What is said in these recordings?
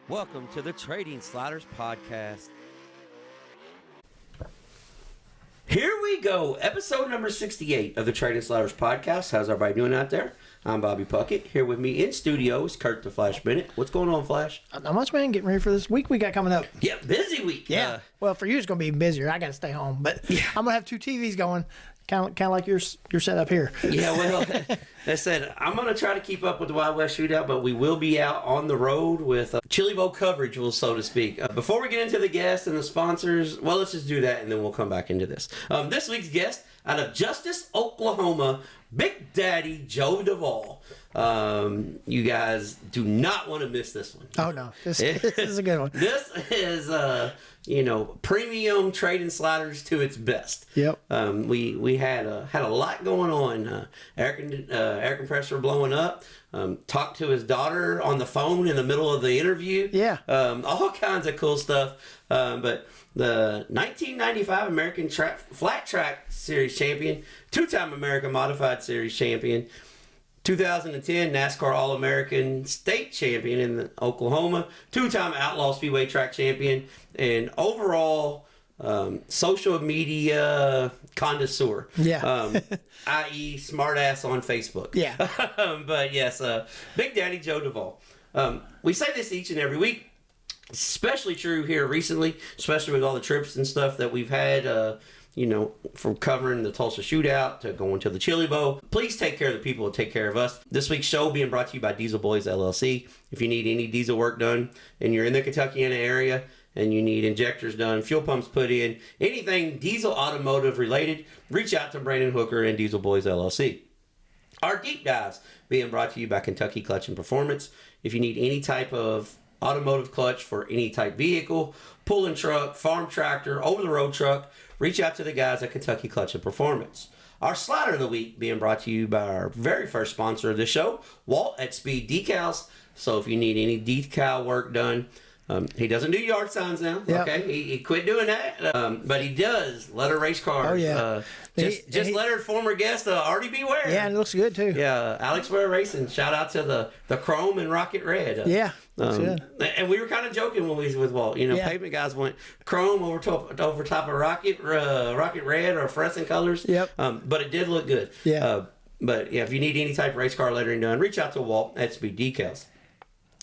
Welcome to the Trading Sliders Podcast. Here we go, episode number 68 of the Trading Sliders Podcast. How's everybody doing out there? I'm Bobby Puckett. Here with me in studio is Kurt the Flash Bennett. What's going on, Flash? Not much, man. Getting ready for this week we got coming up. Yeah, busy week. Yeah. Well, for you it's going to be busier. I got to stay home, but yeah. I'm going to have two TVs going, kind of like your setup here. Yeah, well, I said I'm going to try to keep up with the Wild West Shootout, but we will be out on the road with Chili Bowl coverage, so to speak. Before we get into the guests and the sponsors, well, let's just do that and then we'll come back into this. This week's guest out of Justice, Oklahoma, Big Daddy Joe Duvall. You guys do not want to miss this one. Oh, no. This is a good one. This is, premium trading sliders to its best. Yep. We had a lot going on. Air compressor blowing up. Talked to his daughter on the phone in the middle of the interview. Yeah. All kinds of cool stuff. But the 1995 American Flat Track Series champion, two-time American Modified Series champion, 2010 NASCAR All-American State Champion in Oklahoma, two-time Outlaw Speedway Track Champion, and overall social media connoisseur. Yeah. I.e. smartass on Facebook. Yeah. But yes, Big Daddy Joe Duvall. We say this each and every week. Especially true here recently, especially with all the trips and stuff that we've had, from covering the Tulsa Shootout to going to the Chili Bowl. Please take care of the people that take care of us. This week's show being brought to you by Diesel Boys LLC. If you need any diesel work done and you're in the Kentuckiana area and you need injectors done, fuel pumps put in, anything diesel automotive related, reach out to Brandon Hooker and Diesel Boys LLC. Our deep dives being brought to you by Kentucky Clutch and Performance. If you need any type of automotive clutch for any type vehicle, pulling truck, farm tractor, over-the-road truck, reach out to the guys at Kentucky Clutch and Performance. Our slider of the week being brought to you by our very first sponsor of the show, Walt at Speed Decals. So if you need any decal work done, he doesn't do yard signs now. Yep. Okay, he quit doing that, but he does letter race cars. Oh yeah, just lettered former guest Artie B. Ware. Yeah, and it looks good too. Yeah, Alex Ware Racing. Shout out to the Chrome and Rocket Red. Yeah, looks good. And we were kind of joking when we was with Walt. Pavement guys went Chrome over top of Rocket Red or fluorescent colors. Yep. But it did look good. Yeah. But yeah, if you need any type of race car lettering done, reach out to Walt at Speed Decals.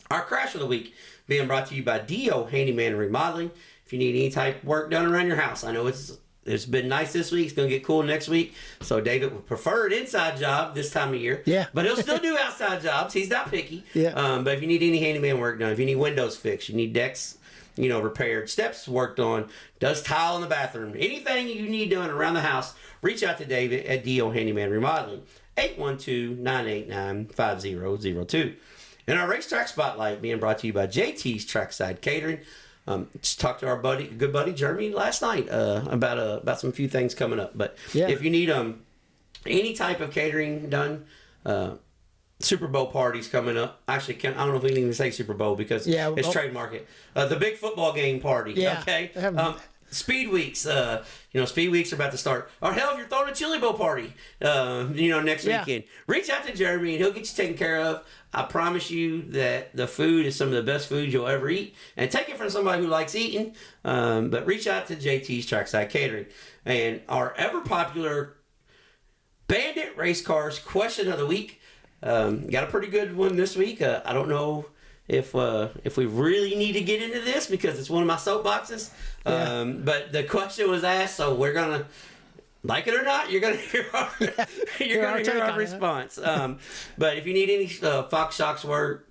Our crash of the week being brought to you by Dio Handyman and Remodeling. If you need any type of work done around your house, I know it's been nice this week. It's going to get cool next week. So David would prefer an inside job this time of year. Yeah. But he'll still do outside jobs. He's not picky. Yeah. But if you need any handyman work done, if you need windows fixed, you need decks, repaired, steps worked on, does tile in the bathroom, anything you need done around the house, reach out to David at Dio Handyman Remodeling, 812-989-5002. And our racetrack spotlight being brought to you by JT's Trackside Catering. Just talked to our good buddy Jeremy last night about some few things coming up. But if you need any type of catering done, Super Bowl parties coming up. Actually, I don't know if we can even say Super Bowl because it's trademark. The big football game party. Yeah. Okay. Speed weeks, Speed weeks are about to start. Or hell, if you're throwing a Chili Bowl party, next weekend, reach out to Jeremy and he'll get you taken care of. I promise you that the food is some of the best food you'll ever eat. And take it from somebody who likes eating. But reach out to JT's Trackside Catering. And our ever popular Bandit Race Cars question of the week. Got a pretty good one this week. I don't know if we really need to get into this because it's one of my soapboxes. But the question was asked, so we're gonna, like it or not, you're gonna hear our response. But if you need any Fox Shocks work,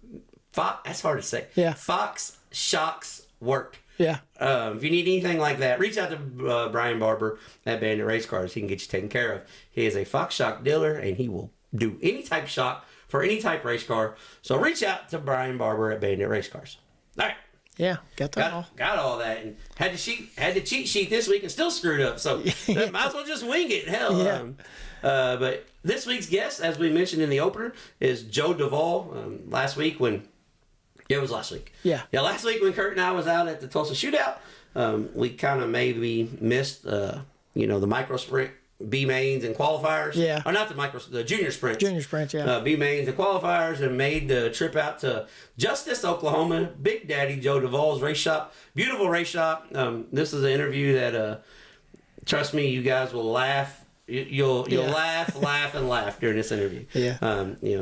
that's hard to say. Yeah. Fox Shocks work. Yeah. If you need anything like that, reach out to Brian Barber at Bandit Race Cars. He can get you taken care of. He is a Fox Shock dealer, and he will do any type of shock for any type of race car. So reach out to Brian Barber at Bandit Race Cars. All right. Yeah, got all that, and had the cheat sheet this week and still screwed up. So might as well just wing it. Hell. Yeah. But this week's guest, as we mentioned in the opener, is Joe Duvall. Last week when last week when Kurt and I was out at the Tulsa Shootout, we kind of maybe missed the micro sprint B mains and qualifiers. Yeah. Or not the junior sprints. Junior sprints, yeah. B mains and qualifiers, and made the trip out to Justice, Oklahoma. Big Daddy Joe Duvall's race shop. Beautiful race shop. This is an interview that, trust me, you guys will laugh. You'll laugh, and laugh during this interview. Yeah.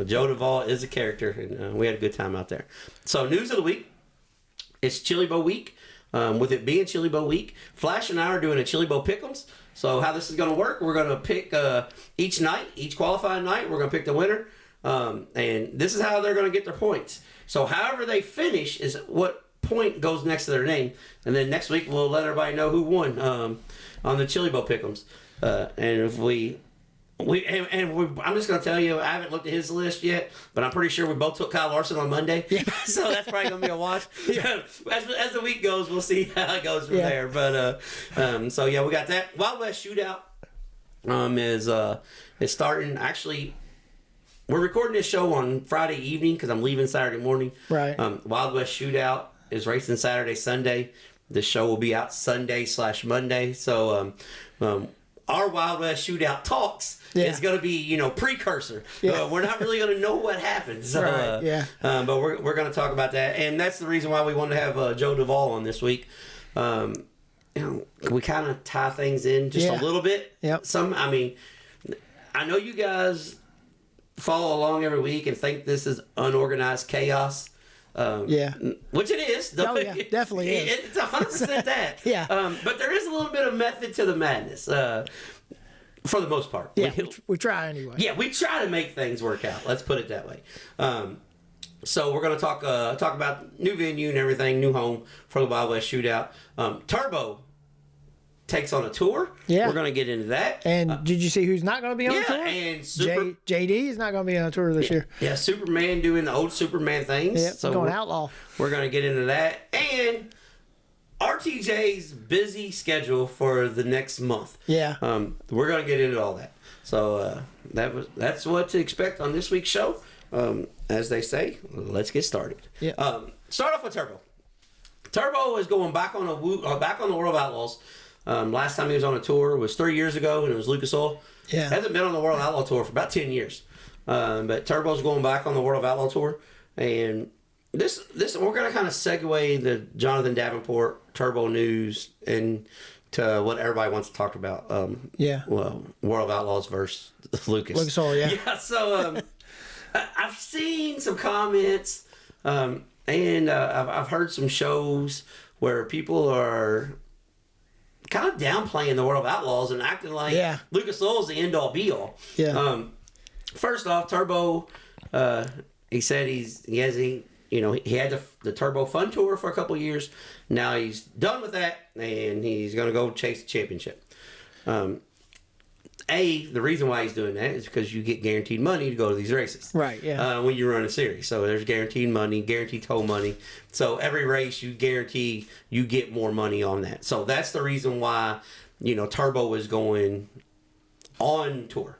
Joe Duvall is a character, and we had a good time out there. So, news of the week. It's Chili Bowl week. With it being Chili Bowl week, Flash and I are doing a Chili Bowl pick'ems. So, how this is going to work, we're going to pick each qualifying night, we're going to pick the winner. And this is how they're going to get their points. So, however they finish is what point goes next to their name. And then next week, we'll let everybody know who won on the Chili Bowl pick'ems. And if I'm just going to tell you, I haven't looked at his list yet, but I'm pretty sure we both took Kyle Larson on Monday. Yeah. So that's probably going to be a wash. Yeah. As the week goes, we'll see how it goes from there. But, so yeah, we got that. Wild West Shootout is starting. Actually, we're recording this show on Friday evening because I'm leaving Saturday morning. Right. Wild West Shootout is racing Saturday, Sunday. The show will be out Sunday/Monday. So, our Wild West Shootout talks is going to be, precursor. Yeah. We're not really going to know what happens. So, right. But we're going to talk about that, and that's the reason why we wanted to have Joe Duvall on this week. We kind of tie things in just a little bit. Yep. I know you guys follow along every week and think this is unorganized chaos. Which it is. Oh, yeah, definitely is. It's 100% that. Yeah. But there is a little bit of method to the madness, for the most part. Yeah, we try anyway. Yeah, we try to make things work out. Let's put it that way. So we're going to talk about new venue and everything, new home for the Wild West Shootout. Turbo takes on a tour. Yeah. We're going to get into that. And did you see who's not going to be on the tour? And JD is not going to be on the tour this year. Yeah, Superman doing the old Superman things. Yeah, so going Outlaw. We're going to get into that. And RTJ's busy schedule for the next month. Yeah. We're going to get into all that. So that's what to expect on this week's show. As they say, let's get started. Yeah. Start off with Turbo. Turbo is going back on the World of Outlaws. Last time he was on a tour was 3 years ago, and it was Lucas Oil. Yeah. Hasn't been on the World Outlaw Tour for about 10 years. But Turbo's going back on the World of Outlaw Tour. And this we're going to kind of segue the Jonathan Davenport Turbo news and to what everybody wants to talk about. Well, World of Outlaws versus Lucas. Lucas Oil, yeah. Yeah, so I've seen some comments, and I've heard some shows where people are kind of downplaying the World of Outlaws and acting like Lucas Oil is the end-all be-all. Yeah. First off, Turbo, he said he had the Turbo Fun Tour for a couple of years. Now he's done with that, and he's going to go chase the championship. The reason why he's doing that is because you get guaranteed money to go to these races. Right, yeah. When you run a series. So there's guaranteed money, guaranteed tow money. So every race you guarantee you get more money on that. So that's the reason why, Turbo is going on tour.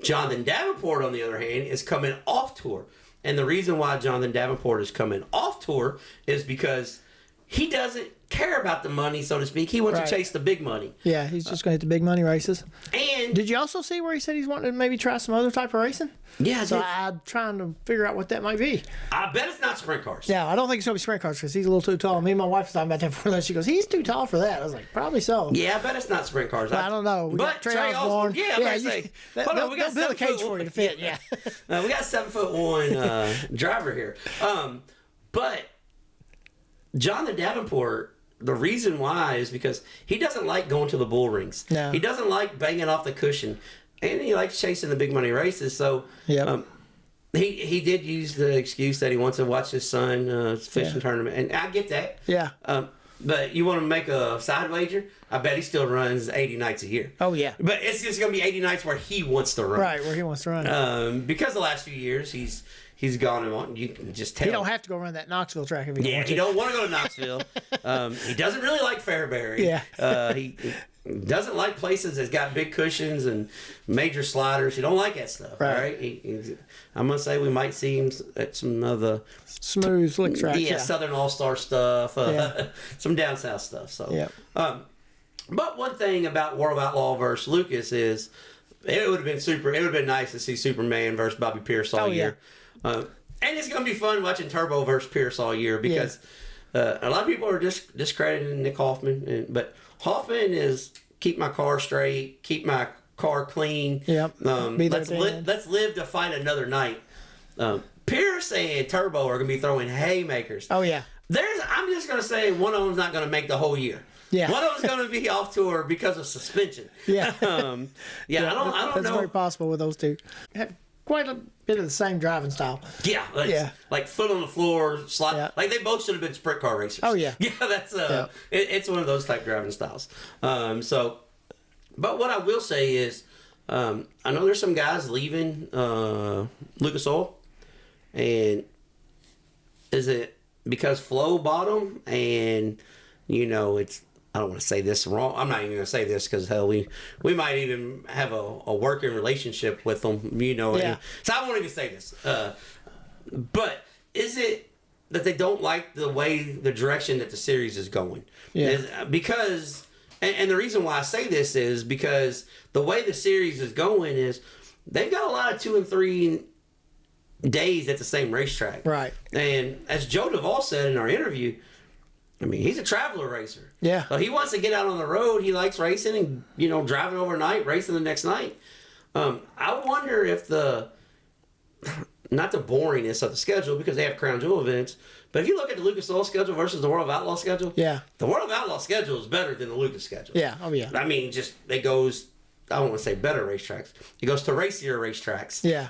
Jonathan Davenport, on the other hand, is coming off tour. And the reason why Jonathan Davenport is coming off tour is because he doesn't care about the money, so to speak. He wants to chase the big money. Yeah, he's just going to hit the big money races. And did you also see where he said he's wanting to maybe try some other type of racing? Yeah, so I'm trying to figure out what that might be. I bet it's not sprint cars. Yeah, I don't think it's going to be sprint cars because he's a little too tall. Me and my wife was talking about that before that. She goes, he's too tall for that. I was like, probably so. Yeah, I bet it's not sprint cars. I don't know. We got Trey Osborne. Yeah, hold on, we got build a cage for you to fit. Yeah. We got 7'1" driver here. But Jonathan Davenport, the reason why is because he doesn't like going to the bull rings. No. He doesn't like banging off the cushion. And he likes chasing the big money races. So he did use the excuse that he wants to watch his son's fishing tournament. And I get that. Yeah. But you want to make a side wager? I bet he still runs 80 nights a year. Oh, yeah. But it's just going to be 80 nights where he wants to run. Right, where he wants to run. Because the last few years he's gone and on. You can just tell. He don't have to go run that Knoxville track if he he don't want to go to Knoxville. He doesn't really like Fairbury. Yeah. He doesn't like places that's got big cushions and major sliders. He don't like that stuff. Right. I'm gonna say we might see him at some other smooth slick tracks. Yeah, Southern All-Star stuff. Some down south stuff. So. Yeah. But one thing about World Outlaw versus Lucas is it would have been super. It would have been nice to see Superman versus Bobby Pierce all year. And it's going to be fun watching Turbo versus Pierce all year because a lot of people are just discrediting Nick Hoffman. But Hoffman is keep my car straight, keep my car clean. Yep. Let's live to fight another night. Pierce and Turbo are going to be throwing haymakers. Oh, yeah. I'm just going to say one of them's not going to make the whole year. Yeah. One of them's going to be off tour because of suspension. Yeah. I don't That's know. very possible with those two. Have quite a bit of the same driving style. Yeah. Like foot on the floor, slide. Yeah. Like they both should have been sprint car racers. Oh, yeah. Yeah, that's it's one of those type driving styles. But what I will say is, I know there's some guys leaving Lucas Oil, and is it because Flo bought them and it's. I don't want to say this wrong. I'm not even going to say this because hell, we might even have a working relationship with them, Yeah. So I won't even say this. But is it that they don't like the direction that the series is going? Yeah. Because, and the reason why I say this is because the way the series is going is they've got a lot of 2 and 3 days at the same racetrack. Right. And as Joe Duvall said in our interview, I mean, he's a traveler racer. Yeah. So he wants to get out on the road. He likes racing and, driving overnight, racing the next night. I wonder if not the boringness of the schedule because they have crown jewel events, but if you look at the Lucas Oil schedule versus the World of Outlaw schedule, the World of Outlaw schedule is better than the Lucas schedule. Yeah. Oh, yeah. I mean, it goes, I don't want to say better racetracks. It goes to racier racetracks. Yeah.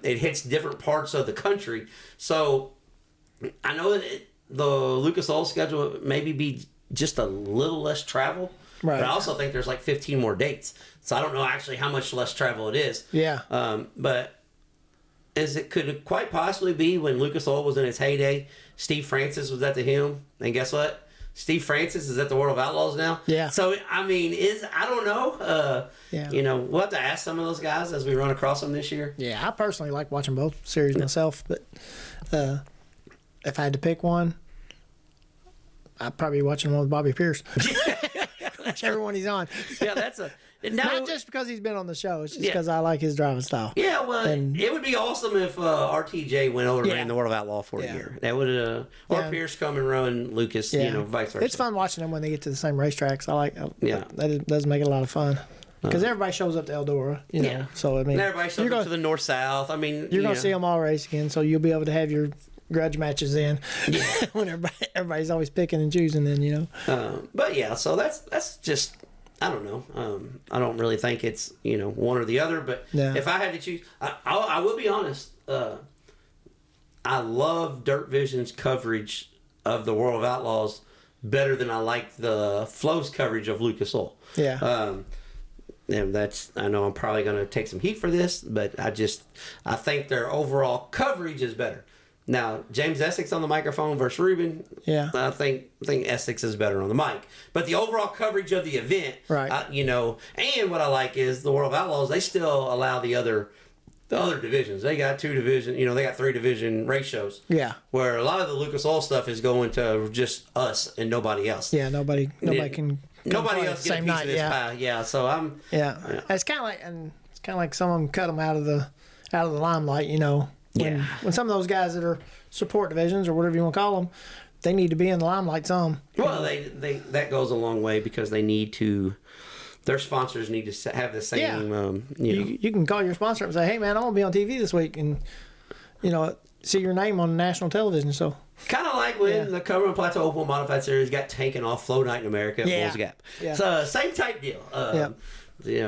It hits different parts of the country. So I know that the Lucas Oil schedule maybe be just a little less travel. Right. But I also think there's like 15 more dates. So I don't know actually how much less travel it is. Yeah. But could it quite possibly be when Lucas Oil was in its heyday, Steve Francis was at the helm, and guess what? Steve Francis is at the World of Outlaws now. Yeah. So I mean, I don't know. We'll have to ask some of those guys as we run across them this year. Yeah, I personally like watching both series myself, but if I had to pick one, I'd probably be watching one with Bobby Pierce. Whichever one he's on. Yeah, not just because he's been on the show. It's just because I like his driving style. Yeah, well, it would be awesome if RTJ went over and ran the World of Outlaw for a year. That would, or Pierce come and run Lucas, vice versa. It's fun watching them when they get to the same racetracks. I like. That does make it a lot of fun. Because everybody shows up to Eldora, So I mean, and everybody shows up to the north south. I mean, you're gonna see them all race again, so you'll be able to have your grudge matches in when everybody's always picking and choosing. Then But yeah, so that's just I don't know. I don't really think it's one or the other. But if I had to choose, I will be honest. I love Dirt Vision's coverage of the World of Outlaws better than I like the Flow's coverage of Lucas Oil. Yeah. And I know I'm probably going to take some heat for this, but I think their overall coverage is better. Now, James Essex on the microphone versus Ruben, I think Essex is better on the mic. But the overall coverage of the event, right? And what I like is the World of Outlaws, they still allow the other divisions. They got 2 division, they got 3 division race shows. Yeah. Where a lot of the Lucas Oil stuff is going to just us and nobody else. Yeah, nobody can. Nobody else gets a piece of this pie. Yeah, so I'm. Yeah, it's kind of like some of them cut them out of the limelight. When some of those guys that are support divisions or whatever you want to call them, they need to be in the limelight some. Well, that goes a long way because they need to. Their sponsors need to have the same. Yeah. You can call your sponsor up and say, "Hey, man, I want to be on TV this week," and see your name on national television. So. Kind of like when the Cumberland Plateau Open Modified Series got taken off Flow Night in America at Bulls Gap. Yeah. So same type deal.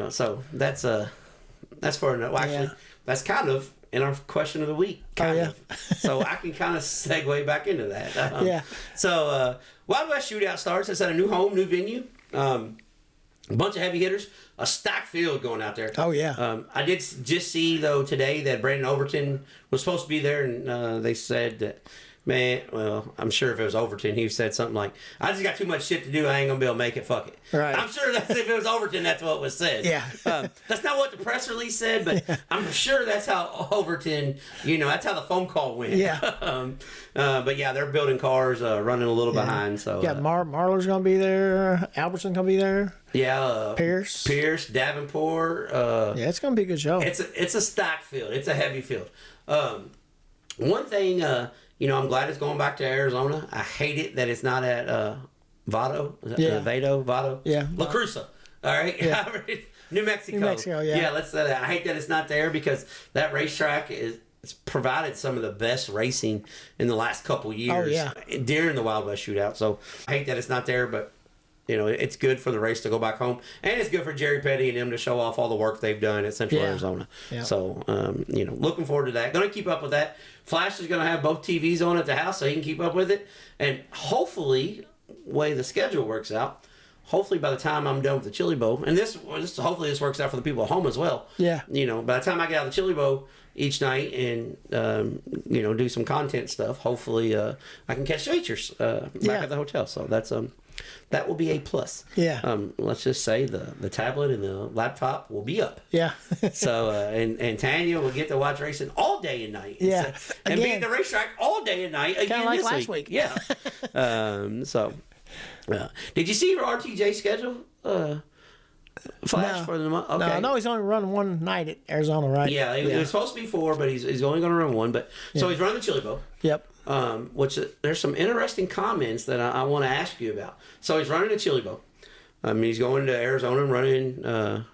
So that's for another. Well, actually, that's kind of in our question of the week. Kind of. So I can kind of segue back into that. So Wild West Shootout starts. It's at a new home, new venue. A bunch of heavy hitters. A stacked field going out there. Oh, yeah. I did just see, though, today that Brandon Overton was supposed to be there, and they said that Man, well, I'm sure if it was Overton, he said something like, I just got too much shit to do. I ain't going to be able to make it. Fuck it. Right. I'm sure that's if it was Overton, that's what was said. Yeah. That's not what the press release said, but I'm sure that's how Overton, that's how the phone call went. Yeah. But yeah, they're building cars, running a little behind. So yeah, Marlar's going to be there. Albertson's going to be there. Yeah. Pierce, Davenport. yeah, it's going to be a good show. It's a stacked field. It's a heavy field. One thing, I'm glad it's going back to Arizona. I hate it that it's not at Vado. Vado? Yeah. La Cruza. All right? Yeah. New Mexico. New Mexico, yeah. Yeah, let's say that. I hate that it's not there because that racetrack it's provided some of the best racing in the last couple years during the Wild West Shootout. So I hate that it's not there, but it's good for the race to go back home, and it's good for Jerry Petty and them to show off all the work they've done at Central Arizona. Yeah. So, looking forward to that. Going to keep up with that. Flash is going to have both TVs on at the house so he can keep up with it, and hopefully, way the schedule works out, hopefully by the time I'm done with the Chili Bowl, and hopefully this works out for the people at home as well. Yeah. By the time I get out of the Chili Bowl each night and do some content stuff, hopefully I can catch features back at the hotel. So that's that will be a plus. Yeah. Let's just say the tablet and the laptop will be up. Yeah. So and Tanya will get to watch racing all day and night. Yeah. And be at the racetrack all day and night again kind of like this last week. Yeah. Did you see your RTJ schedule? Flash for the month? Okay. No, I know he's only running one night at Arizona, right? Yeah, it was supposed to be 4, but he's only going to run 1. But so he's running the Chili Bowl. Yep. Which there's some interesting comments that I want to ask you about. So he's running the Chili Bowl. He's going to Arizona and running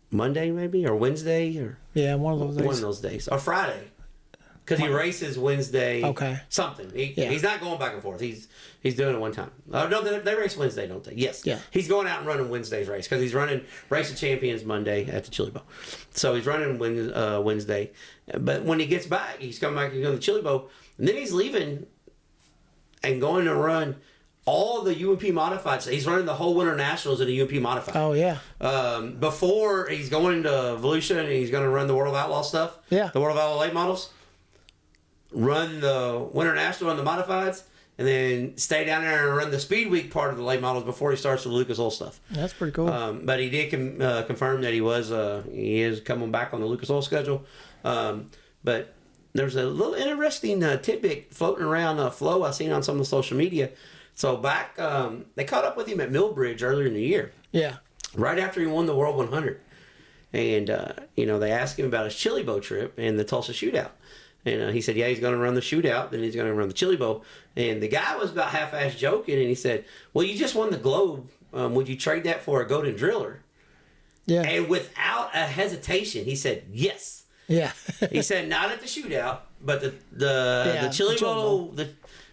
Monday maybe or Wednesday or one of those days. One of those days or Friday. Because he races Wednesday. Okay. Something. He's not going back and forth. He's doing it one time. No, they race Wednesday, don't they? Yes. Yeah. He's going out and running Wednesday's race because he's running Race of Champions Monday at the Chili Bowl. So he's running Wednesday. But when he gets back, he's coming back and going to the Chili Bowl. And then he's leaving and going to run all the UMP modified. So he's running the whole Winter Nationals in the UMP modified. Oh, yeah. Before he's going to Volusia and he's going to run the World of Outlaw stuff. Yeah. The World of Outlaw late models. Run the Winter National on the modifieds, and then stay down there and run the Speed Week part of the late models before he starts with the Lucas Oil stuff. That's pretty cool. But he did confirm that he is coming back on the Lucas Oil schedule. But there's a little interesting tidbit floating around Flo I seen on some of the social media. So back, they caught up with him at Millbridge earlier in the year. Yeah. Right after he won the World 100. And, they asked him about his Chili Bowl trip and the Tulsa Shootout. And he said, he's going to run the shootout, then he's going to run the Chili Bowl. And the guy was about half-ass joking, and he said, well, you just won the Globe. Would you trade that for a Golden Driller? Yeah. And without a hesitation, he said, yes. Yeah. He said, not at the shootout, but the Chili Bowl,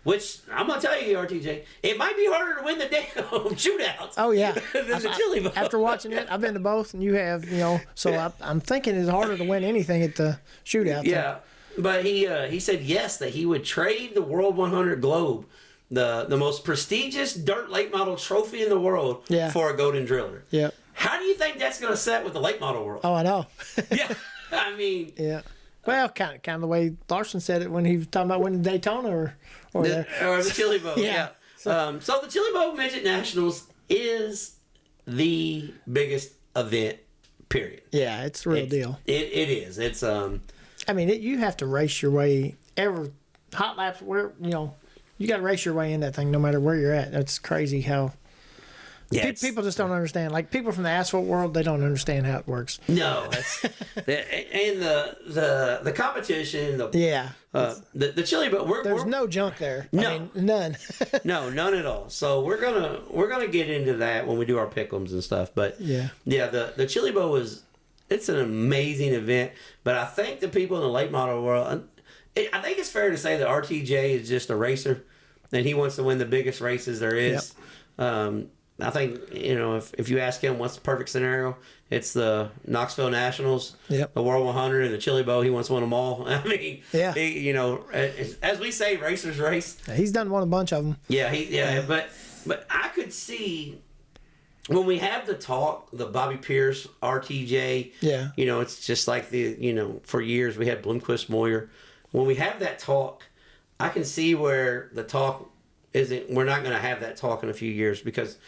which I'm going to tell you, RTJ, it might be harder to win the damn shootouts. Oh, yeah. Than the Chili Bowl. After watching it, I've been to both, and you have, so I'm thinking it's harder to win anything at the shootout. Yeah. But he said yes, that he would trade the World 100 Globe, the most prestigious dirt late model trophy in the world, for a Golden Driller. Yeah. How do you think that's going to set with the late model world? Oh, I know. Yeah, I mean. Yeah. Well, kind of the way Larson said it when he was talking about winning Daytona or the Chili Bowl. Yeah. So the Chili Bowl Midget Nationals is the biggest event. Period. Yeah, it's the real deal. It is. It's I mean, you have to race your way every hot laps. Where you got to race your way in that thing, no matter where you're at. That's crazy how people just don't understand. Like people from the asphalt world, they don't understand how it works. No, that's and the competition. The Chili Bowl. There's no junk there. No, I mean, none. No, none at all. So we're gonna get into that when we do our pick'ems and stuff. But the Chili Bowl it's an amazing event, but I think the people in the late model world, I think it's fair to say that RTJ is just a racer, and he wants to win the biggest races there is. Yep. I think, if you ask him what's the perfect scenario, it's the Knoxville Nationals, the World 100, and the Chili Bowl. He wants to win them all. I mean, as we say, racers race. He's won a bunch of them. Yeah, but I could see when we have the talk, the Bobby Pierce, RTJ, it's just like for years we had Bloomquist Moyer. When we have that talk, I can see where the talk isn't. We're not going to have that talk in a few years, because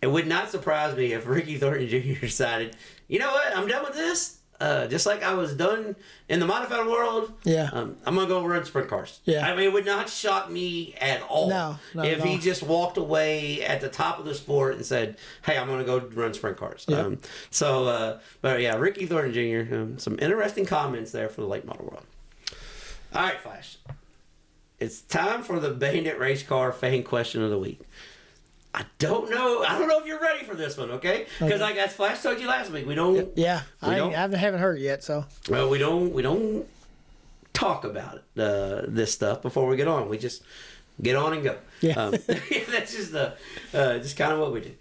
it would not surprise me if Ricky Thornton Jr. decided, you know what, I'm done with this. Just like I was done in the modified world, I'm gonna go run sprint cars. Yeah, I mean, it would not shock me at all if he just walked away at the top of the sport and said, "Hey, I'm gonna go run sprint cars." Yeah. But yeah, Ricky Thornton Jr. Some interesting comments there for the late model world. All right, Flash. It's time for the Bandit Race Car Fan Question of the Week. I don't know if you're ready for this one, okay? Because like as Flash told you last week, we don't. Yeah, I haven't heard it yet, so. Well, we don't talk about it, this stuff before we get on. We just get on and go. Yeah. That's just kind of what we do.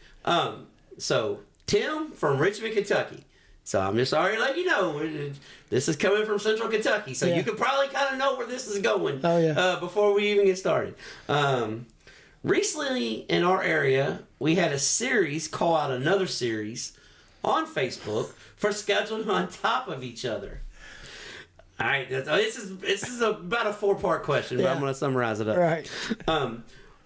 So Tim from Richmond, Kentucky. So I'm just already letting you know this is coming from Central Kentucky, so you can probably kind of know where this is going. Oh yeah. Before we even get started. Recently, in our area, we had a series call out another series on Facebook for scheduling on top of each other. All right, this is about a 4-part question, but I'm going to summarize it up. Right.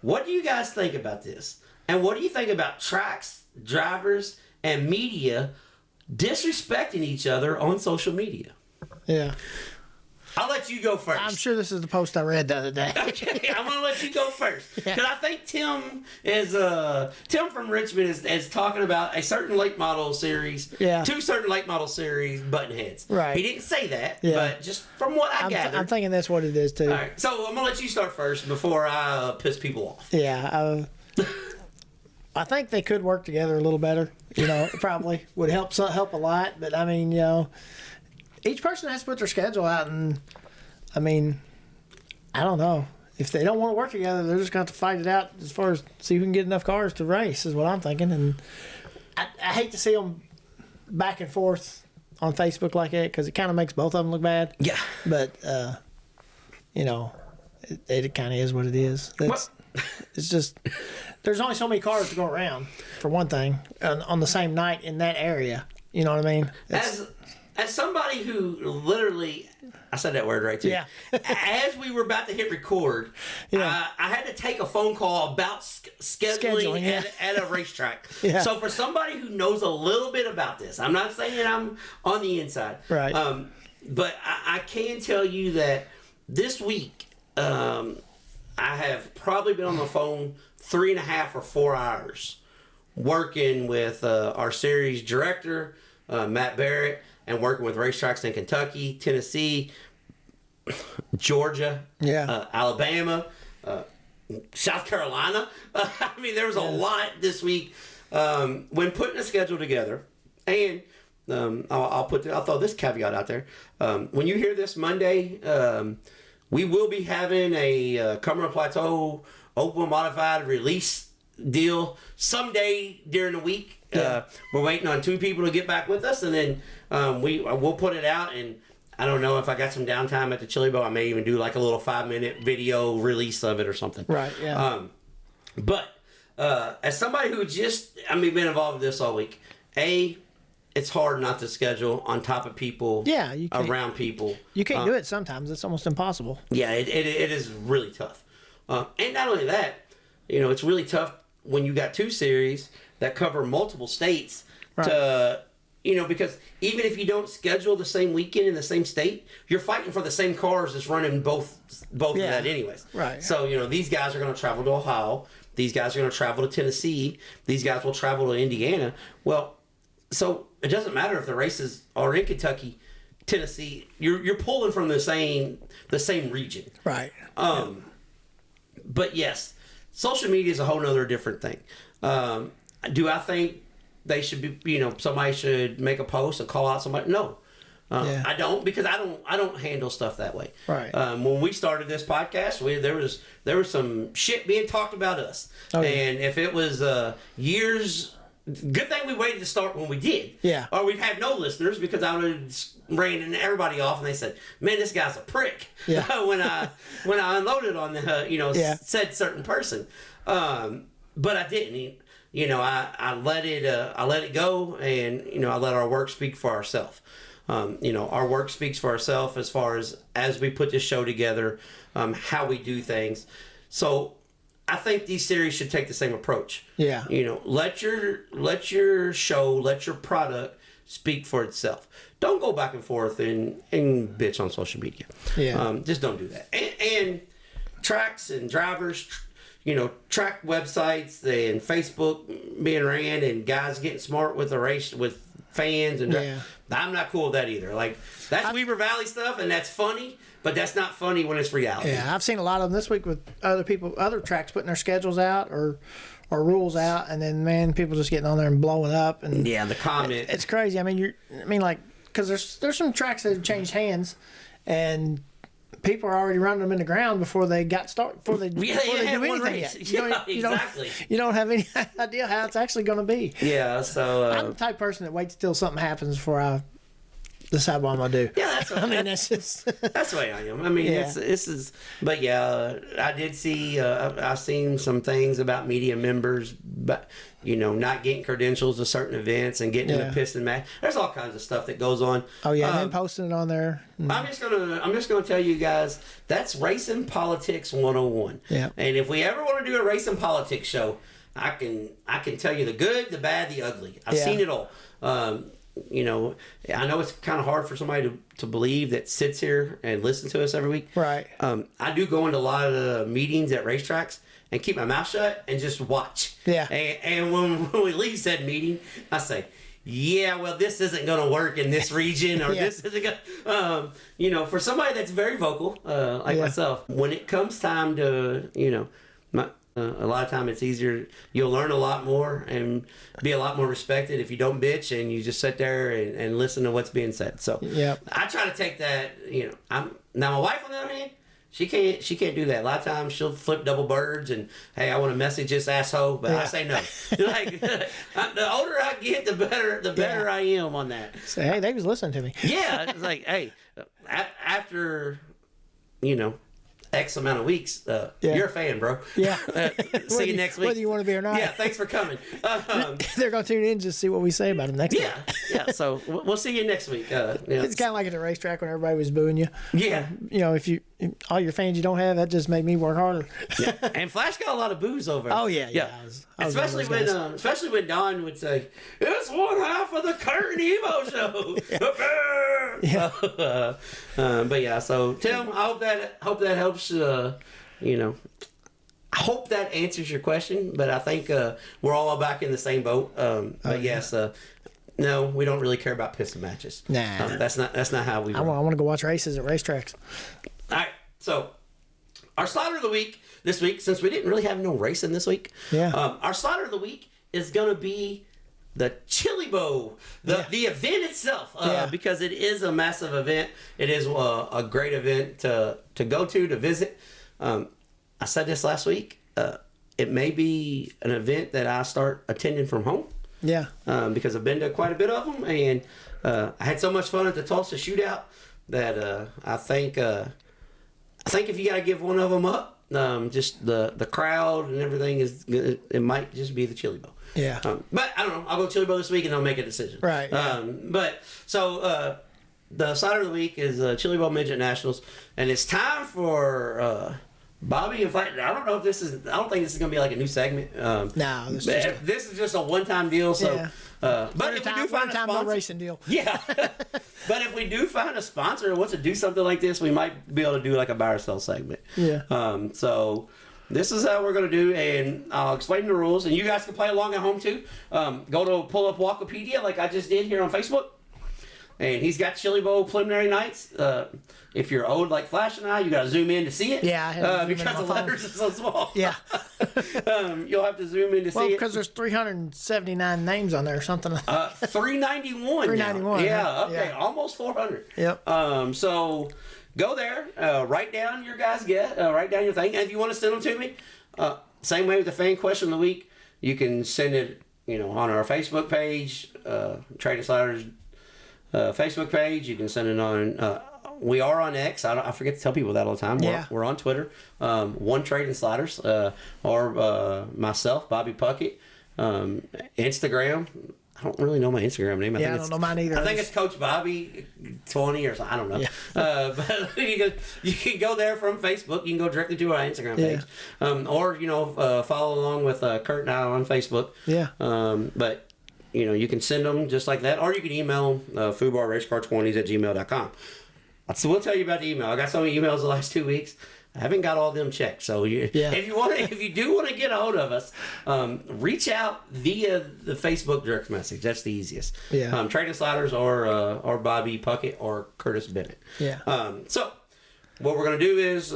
What do you guys think about this? And what do you think about tracks, drivers, and media disrespecting each other on social media? Yeah. I'll let you go first. I'm sure this is the post I read the other day. Okay, I'm gonna let you go first, because I think Tim from Richmond is talking about a certain late model series, 2 certain late model series button heads. Right. He didn't say that, but just from what I gathered, I'm thinking that's what it is too. All right, so I'm gonna let you start first before I piss people off. Yeah. I think they could work together a little better. You know, it probably would help a lot. But I mean, you know, each person has to put their schedule out, and I mean, I don't know. If they don't want to work together, they're just going to have to fight it out as far as see who can get enough cars to race, is what I'm thinking. And I hate to see them back and forth on Facebook like that, because it kind of makes both of them look bad. Yeah. But, you know, it kind of is what it is. It's just, there's only so many cars to go around, for one thing, on the same night in that area. You know what I mean? As somebody who literally, I said that word right too. Yeah. As we were about to hit record, I had to take a phone call about scheduling at a racetrack. Yeah. So for somebody who knows a little bit about this, I'm not saying I'm on the inside. Right. But I can tell you that this week, I have probably been on the phone 3.5 or 4 hours working with our series director, Matt Barrett, and working with racetracks in Kentucky, Tennessee, Georgia, Alabama, South Carolina. I mean, there was a lot this week when putting a schedule together. And I'll throw this caveat out there. When you hear this Monday, we will be having a Cumberland Plateau Open Modified release deal someday during the week. We're waiting on 2 people to get back with us, and then we'll put it out. And I don't know if I got some downtime at the Chili Bowl, I may even do like a little 5-minute video release of it or something. Right. Yeah. But as somebody who been involved with this all week, it's hard not to schedule on top of people. Yeah, you can't, around people. You can't do it sometimes. It's almost impossible. Yeah, it is really tough. And not only that, you know, it's really tough when you got 2 series that cover multiple states to, you know, because even if you don't schedule the same weekend in the same state, you're fighting for the same cars that's running both of that anyways. Right. So, you know, these guys are going to travel to Ohio. These guys are going to travel to Tennessee. These guys will travel to Indiana. Well, so it doesn't matter if the races are in Kentucky, Tennessee. You're pulling from the same region. Right. But yes, social media is a whole nother different thing. Do I think they should be, you know, somebody should make a post and call out somebody? No. I don't, because I don't handle stuff that way. Right. When we started this podcast, there was some shit being talked about us. Oh, yeah. And if it was years, good thing we waited to start when we did. Yeah. Or we'd have no listeners, because I would have ran everybody off and they said, "Man, this guy's a prick." Yeah. when I unloaded on the said certain person. But I didn't. I let it go, and I let our work speak for ourselves. Our work speaks for ourselves as far as we put this show together, how we do things. So I think these series should take the same approach. Yeah. Let your show, let your product speak for itself. Don't go back and forth and bitch on social media. Yeah. Just don't do that. And tracks and drivers, track websites and Facebook being ran, and guys getting smart with the race with fans and I'm not cool with that either. Like, that's Weber Valley stuff, and that's funny, but that's not funny when it's reality. Yeah, I've seen a lot of them this week with other tracks putting their schedules out or rules out, and then people just getting on there and blowing up. And yeah, the comment. It's crazy. I mean, because there's some tracks that have changed hands, and people are already running them in the ground before they got started. Before they do anything yet. Exactly. You don't have any idea how it's actually going to be. Yeah. So I'm the type of person that waits till something happens before I decide what I'm gonna do. Yeah, that's. That's just. That's the way I am. I mean, this is. But yeah, I did see. I've seen some things about media members, but not getting credentials to certain events and getting in a piston match. There's all kinds of stuff that goes on. Oh yeah, and then posting it on there. I'm just gonna tell you guys that's racing politics 101. Yeah. And if we ever want to do a racing politics show, I can tell you the good, the bad, the ugly. I've seen it all. I know it's kind of hard for somebody to believe that sits here and listens to us every week. Right. I do go into a lot of the meetings at racetracks and keep my mouth shut and just watch. Yeah. And when we leave said meeting, I say, yeah, well, this isn't going to work in this region, or this isn't going to, for somebody that's very vocal, like myself, when it comes time to, a lot of time it's easier. You'll learn a lot more and be a lot more respected if you don't bitch and you just sit there and listen to what's being said. So I try to take that. Now my wife, on the other hand, she can't do that. A lot of times she'll flip double birds and, hey, I want to message this asshole, but I say no. Like, the older I get, the better I am on that. Say, hey, they was listening to me. Yeah, it's like, hey, after X amount of weeks, you're a fan, bro. Yeah. See you next week. Whether you want to be or not. Yeah, thanks for coming. They're going to tune in just to see what we say about them next week. Yeah. So we'll see you next week. It's kind of like at a racetrack when everybody was booing you. Yeah. If all your fans you don't have, that just made me work harder. Yeah. And Flash got a lot of boos over. Oh yeah. I was especially when Don would say, "It's one half of the Curtin Evo show." But yeah. So Tim, I hope that helps. I hope that answers your question, but I think we're all back in the same boat. Yes, no, we don't really care about piston matches. Nah, that's not how we. I want to go watch races at racetracks. All right, so our slaughter of the week this week, since we didn't really have no racing this week, our slaughter of the week is going to be the Chili Bowl, the event itself, because it is a massive event. It is a great event to go to visit. I said this last week. It may be an event that I start attending from home. Yeah. Because I've been to quite a bit of them, and I had so much fun at the Tulsa Shootout that I think if you got to give one of them up, just the crowd and everything it might just be the Chili Bowl. Yeah. But I don't know. I'll go Chili Bowl this week and I'll make a decision. Right. Yeah. But so the slaughter of the week is Chili Bowl Midget Nationals, and it's time for Bobby and Flash. I don't think this is going to be like a new segment. No, this is just a one-time deal. So, but if we do find a sponsor, racing deal. Yeah. But if we do find a sponsor who wants to do something like this, we might be able to do like a buy or sell segment. Yeah. So this is how we're going to do, and I'll explain the rules, and you guys can play along at home too. Go to pull up Wikipedia like I just did here on Facebook. And he's got Chili Bowl preliminary nights. If you're old like Flash and I, you got to zoom in to see it. Yeah, because the letters are so small. Yeah. You'll have to zoom in to see it. Well, because there's 379 names on there or something. 391. 391. Yeah, okay, almost 400. Yep. So go there, write down your guys' write down your thing. And if you want to send them to me, same way with the fan question of the week, you can send it, on our Facebook page, Trading Sliders Facebook page. You can send it on. We are on X. I forget to tell people that all the time. We're on Twitter. One Trading Sliders, or myself, Bobby Puckett. Instagram. I don't really know my Instagram name. I don't know mine either. I think it's Coach Bobby 20 or something. I don't know. Yeah. But you can go there from Facebook. You can go directly to our Instagram page. Or, follow along with Kurt and I on Facebook. Yeah. But, you can send them just like that. Or you can email them, foodbarracecar20s@gmail.com. So we'll tell you about the email. I got so many emails the last 2 weeks. I haven't got all them checked. So if you do want to get a hold of us, reach out via the Facebook direct message. That's the easiest. Yeah. Trading Sliders or Bobby Puckett or Curtis Bennett. Yeah. So what we're going to do is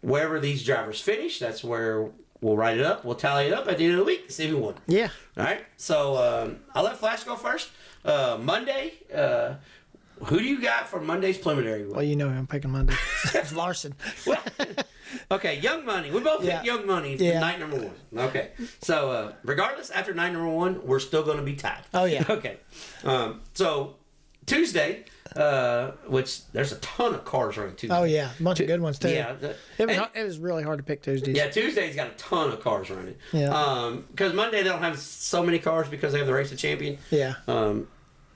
wherever these drivers finish, that's where we'll write it up. We'll tally it up at the end of the week to see who won. Yeah. All right. So I'll let Flash go first. Monday. Who do you got for Monday's preliminary? Well, I'm picking Monday. It's Larson. Okay, Young Money. We both picked Young Money for night number 1. Okay. So, regardless, after night number 1, we're still going to be tied. Oh, yeah. Okay. So, Tuesday, which there's a ton of cars running Tuesday. Oh, yeah. A bunch of good ones, too. Yeah. It was really hard to pick Tuesdays. Yeah, Tuesday's got a ton of cars running. Yeah. Because Monday they don't have so many cars because they have the Race of Champion. Yeah.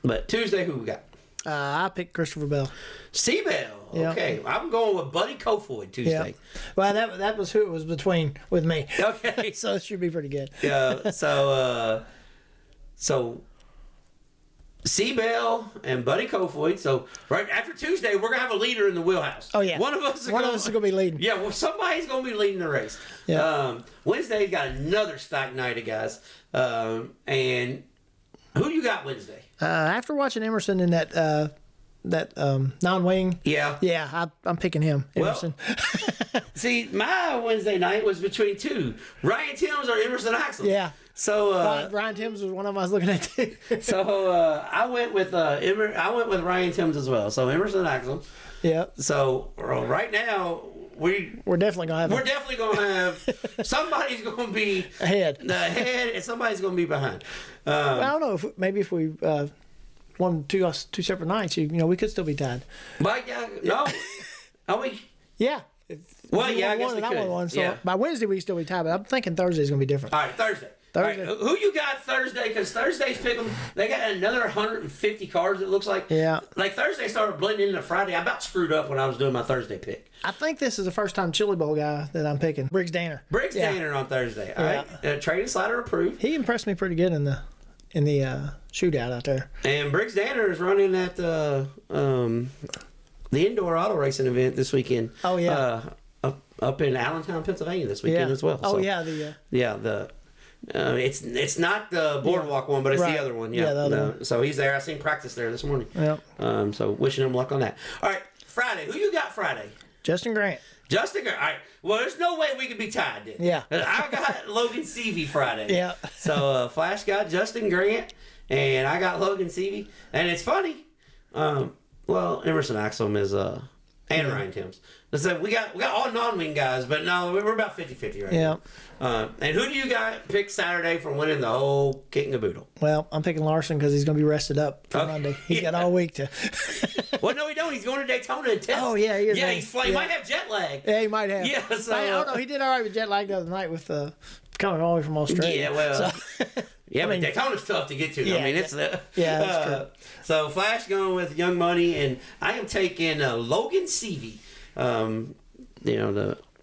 But Tuesday, who we got? I picked Christopher Bell. C-Bell. Okay. I'm going with Buddy Kofoid Tuesday. Yeah. Well, that was who it was between with me. Okay. So it should be pretty good. Yeah. So C-Bell and Buddy Kofoid. So right after Tuesday, we're gonna have a leader in the wheelhouse. Oh yeah. One of us is gonna be leading. Yeah. Well, somebody's gonna be leading the race. Yeah. Wednesday's got another stacked night of guys. And who you got Wednesday? After watching Emerson in that non-wing. Yeah. I'm picking him, Emerson. Well, see, my Wednesday night was between two: Ryan Timms or Emerson Axel. Yeah. So Ryan Timms was one of them I was looking at too. So I went with Ryan Timms as well. So Emerson Axel. Yeah. So right now we're definitely gonna have somebody's gonna be ahead and somebody's gonna be behind. I don't know if we won two separate nights, we could still be tied. But no, are we? Yeah. Well, yeah, I guess we could. So by Wednesday we still be tied, but I'm thinking Thursday's gonna be different. All right, Thursday. All right, who you got Thursday? Because Thursday's pick 'em. They got another 150 cars. It looks like. Yeah. Like Thursday started blending into Friday. I about screwed up when I was doing my Thursday pick. I think this is the first time Chili Bowl guy that I'm picking. Briggs Danner. Danner on Thursday. All right. Trading Slider approved. He impressed me pretty good in the shootout out there. And Briggs Danner is running at the indoor auto racing event this weekend. Oh yeah. Up in Allentown, Pennsylvania this weekend as well. Oh so, yeah. It's not the boardwalk one, but it's the other one. Yeah, the other one. So he's there. I seen practice there this morning. Yeah. So wishing him luck on that. All right, Friday. Who you got Friday? Justin Grant. All right. Well, there's no way we could be tied then. Yeah. I got Logan Seavey Friday. Yeah. So Flash got Justin Grant, and I got Logan Seavey. And it's funny. Emerson Axel is and Ryan Timms. So we got all non-wing guys, but no, we're about 50-50 right now. And who do you got pick Saturday for winning the whole kit and caboodle? Well, I'm picking Larson because he's going to be rested up for Monday. He's got all week to. Well, no, he don't. He's going to Daytona to test. Oh, yeah, he is. Yeah, he might have jet lag. Yeah, he might have. Yeah, so... I don't know. He did all right with jet lag the other night with coming all the way from Australia. Yeah, well... but Daytona's tough to get to. Yeah, it's that's true. So Flash going with Young Money, and I am taking Logan Seavey.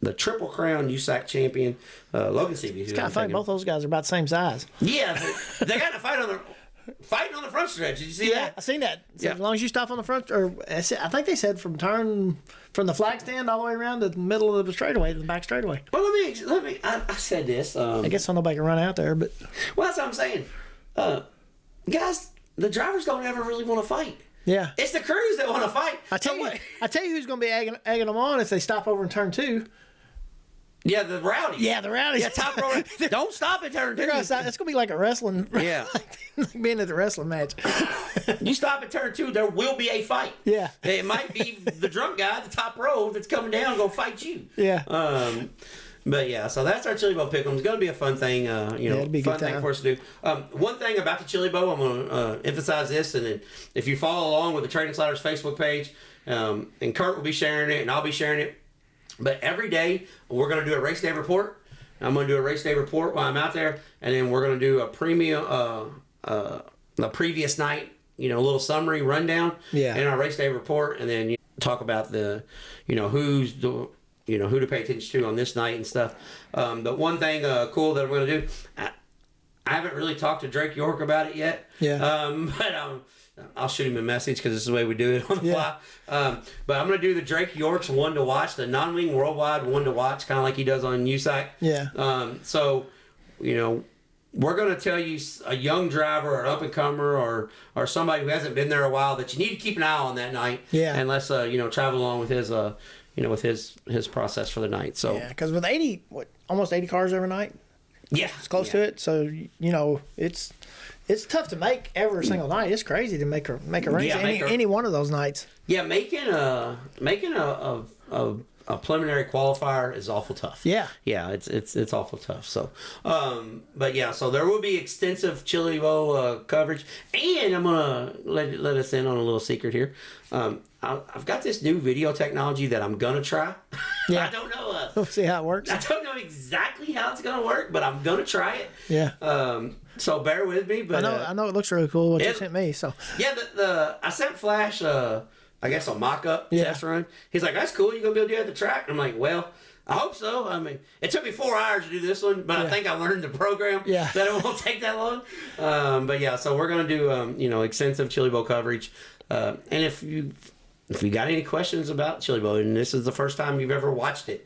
The Triple Crown USAC champion, Logan Seavey. It's kind of funny. Both those guys are about the same size. Yeah, they got to fighting on the front stretch. Did you see that? I seen that. So as long as you stop on the front, or I think they said from the flag stand all the way around to the middle of the straightaway, the back straightaway. Well, let me. I said this. I guess nobody can run out there, but. Well, that's what I'm saying. Guys, the drivers don't ever really want to fight. Yeah. It's the crews that want to fight. I tell you who's going to be egging them on if they stop over in turn 2. Yeah, the Rowdies. Yeah, the Rowdies. Yeah, top row. Don't stop at turn 2. It's going to be like a wrestling. Yeah. like being at the wrestling match. You stop at turn 2, there will be a fight. Yeah. It might be the drunk guy at the top row that's coming down going to fight you. Yeah. But yeah, so that's our Chili Bowl pick 'em. It's going to be a fun thing, it'd be a fun good thing time for us to do. One thing about the Chili Bowl, I'm going to emphasize this, and then if you follow along with the Trading Sliders Facebook page, and Kurt will be sharing it, and I'll be sharing it. But every day we're going to do a race day report. I'm going to do a race day report while I'm out there, and then we're going to do a premium, the previous night, a little summary rundown, and our race day report, and then talk about the, who to pay attention to on this night and stuff. But one thing cool that I'm going to do, I haven't really talked to Drake York about it yet. But I'll shoot him a message because this is the way we do it on the fly. But I'm going to do the Drake York's one to watch, the non-wing worldwide one to watch, kind of like he does on USAC. So, we're going to tell you a young driver or an up-and-comer or somebody who hasn't been there a while that you need to keep an eye on that night. And let's, travel along with his, with his process for the night. So because with almost 80 cars every night. It's close to it. So, it's tough to make every single night. It's crazy to make a race any one of those nights. Making a preliminary qualifier is awful tough. It's awful tough. So, so there will be extensive Chili Bowl coverage, and I'm gonna let us in on a little secret here. I've got this new video technology that I'm gonna try. I don't know. We'll see how it works. I don't know exactly how it's gonna work, but I'm gonna try it. So bear with me. But I know it looks really cool what you sent me. So I sent Flash. I guess a mock-up test run. He's like, that's cool. You gonna be able to do it at the track? I'm like, well, I hope so. I mean, it took me 4 hours to do this one, but I think I learned the program that it won't take that long. So we're gonna do extensive Chili Bowl coverage. And if you got any questions about Chili Bowl, and this is the first time you've ever watched it,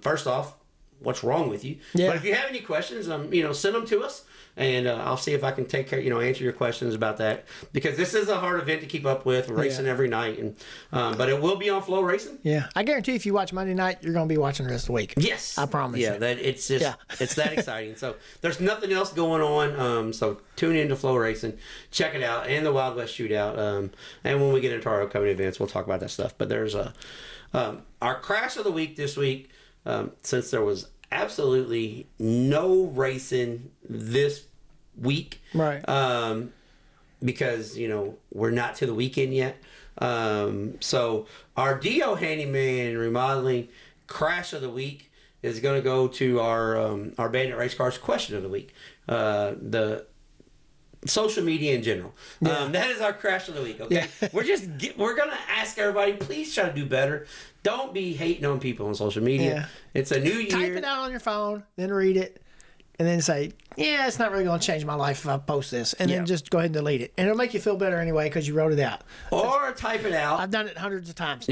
first off, what's wrong with you? But if you have any questions, send them to us. And I'll see if I can take care, answer your questions about that, because this is a hard event to keep up with, racing every night, and but it will be on Flow Racing. I guarantee if you watch Monday night, you're going to be watching the rest of the week. Yes, I promise. you. That it's just it's that exciting. So there's nothing else going on. So tune into Flow Racing, check it out, and the Wild West Shootout. And when we get into our upcoming events, we'll talk about that stuff. But there's our crash of the week this week, since there was absolutely no racing this week, because we're not to the weekend yet. So our DO handyman remodeling crash of the week is going to go to our Bandit Race Cars question of the week. The social media in general. That is our crash of the week. Okay, we're gonna ask everybody, please try to do better. Don't be hating on people on social media. It's a new year. Type it out on your phone, then read it, and then say, it's not really going to change my life if I post this. And then just go ahead and delete it. And it'll make you feel better anyway because you wrote it out. Or type it out. I've done it hundreds of times.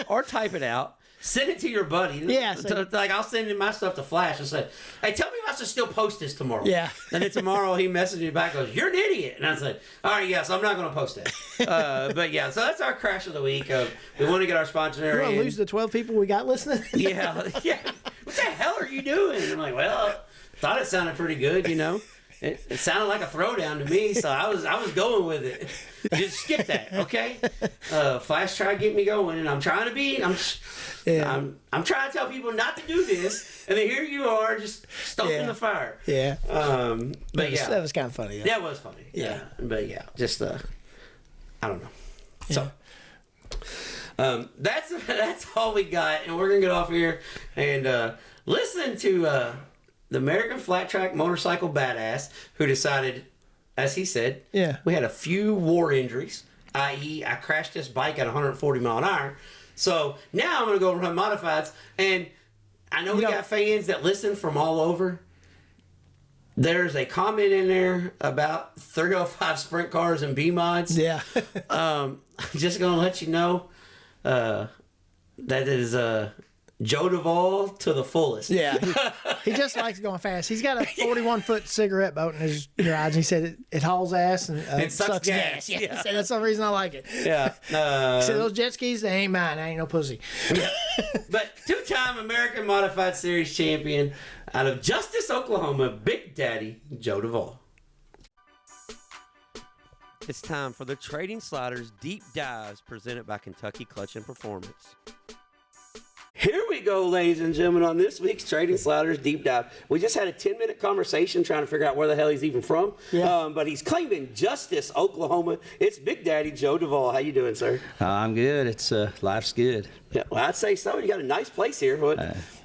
Or type it out. Send it to your buddy. Like I'll send him my stuff to Flash and say, hey, tell me if I should still post this tomorrow. And then tomorrow he messaged me back and goes, you're an idiot. And I said, all right, so I'm not going to post it. So that's our crash of the week. We want to get our sponsor in. You want to lose the 12 people we got listening? What the hell are you doing? And I'm like, well, thought it sounded pretty good, It sounded like a throwdown to me, so I was going with it. Just skip that, okay? Flash tried to get me going, and I'm trying to tell people not to do this, and then here you are, just stoking the fire. That was kind of funny. That was funny. But just I don't know. So that's all we got, and we're gonna get off here and listen to the American Flat Track Motorcycle Badass, who decided, as he said, we had a few war injuries, i.e. I crashed this bike at 140 mile an hour. So now I'm going to go run modifieds. And I know we got fans that listen from all over. There's a comment in there about 305 sprint cars and B-mods. I'm just going to let you know that is Joe Duvall to the fullest. He just likes going fast. He's got a 41-foot cigarette boat in his garage. He said it hauls ass and it sucks gas. So that's the reason I like it. He said those jet skis, they ain't mine. I ain't no pussy. But two-time American Modified Series champion out of Justice, Oklahoma, Big Daddy Joe Duvall. It's time for the Trading Sliders Deep Dives presented by Kentucky Clutch and Performance. Here we go, ladies and gentlemen, on this week's Trading Sliders Deep Dive. We just had a 10-minute conversation trying to figure out where the hell he's even from. But he's claiming Justice, Oklahoma. It's Big Daddy Joe Duvall. How you doing, sir? I'm good. It's life's good. Yeah, well, I'd say so. You got a nice place here. What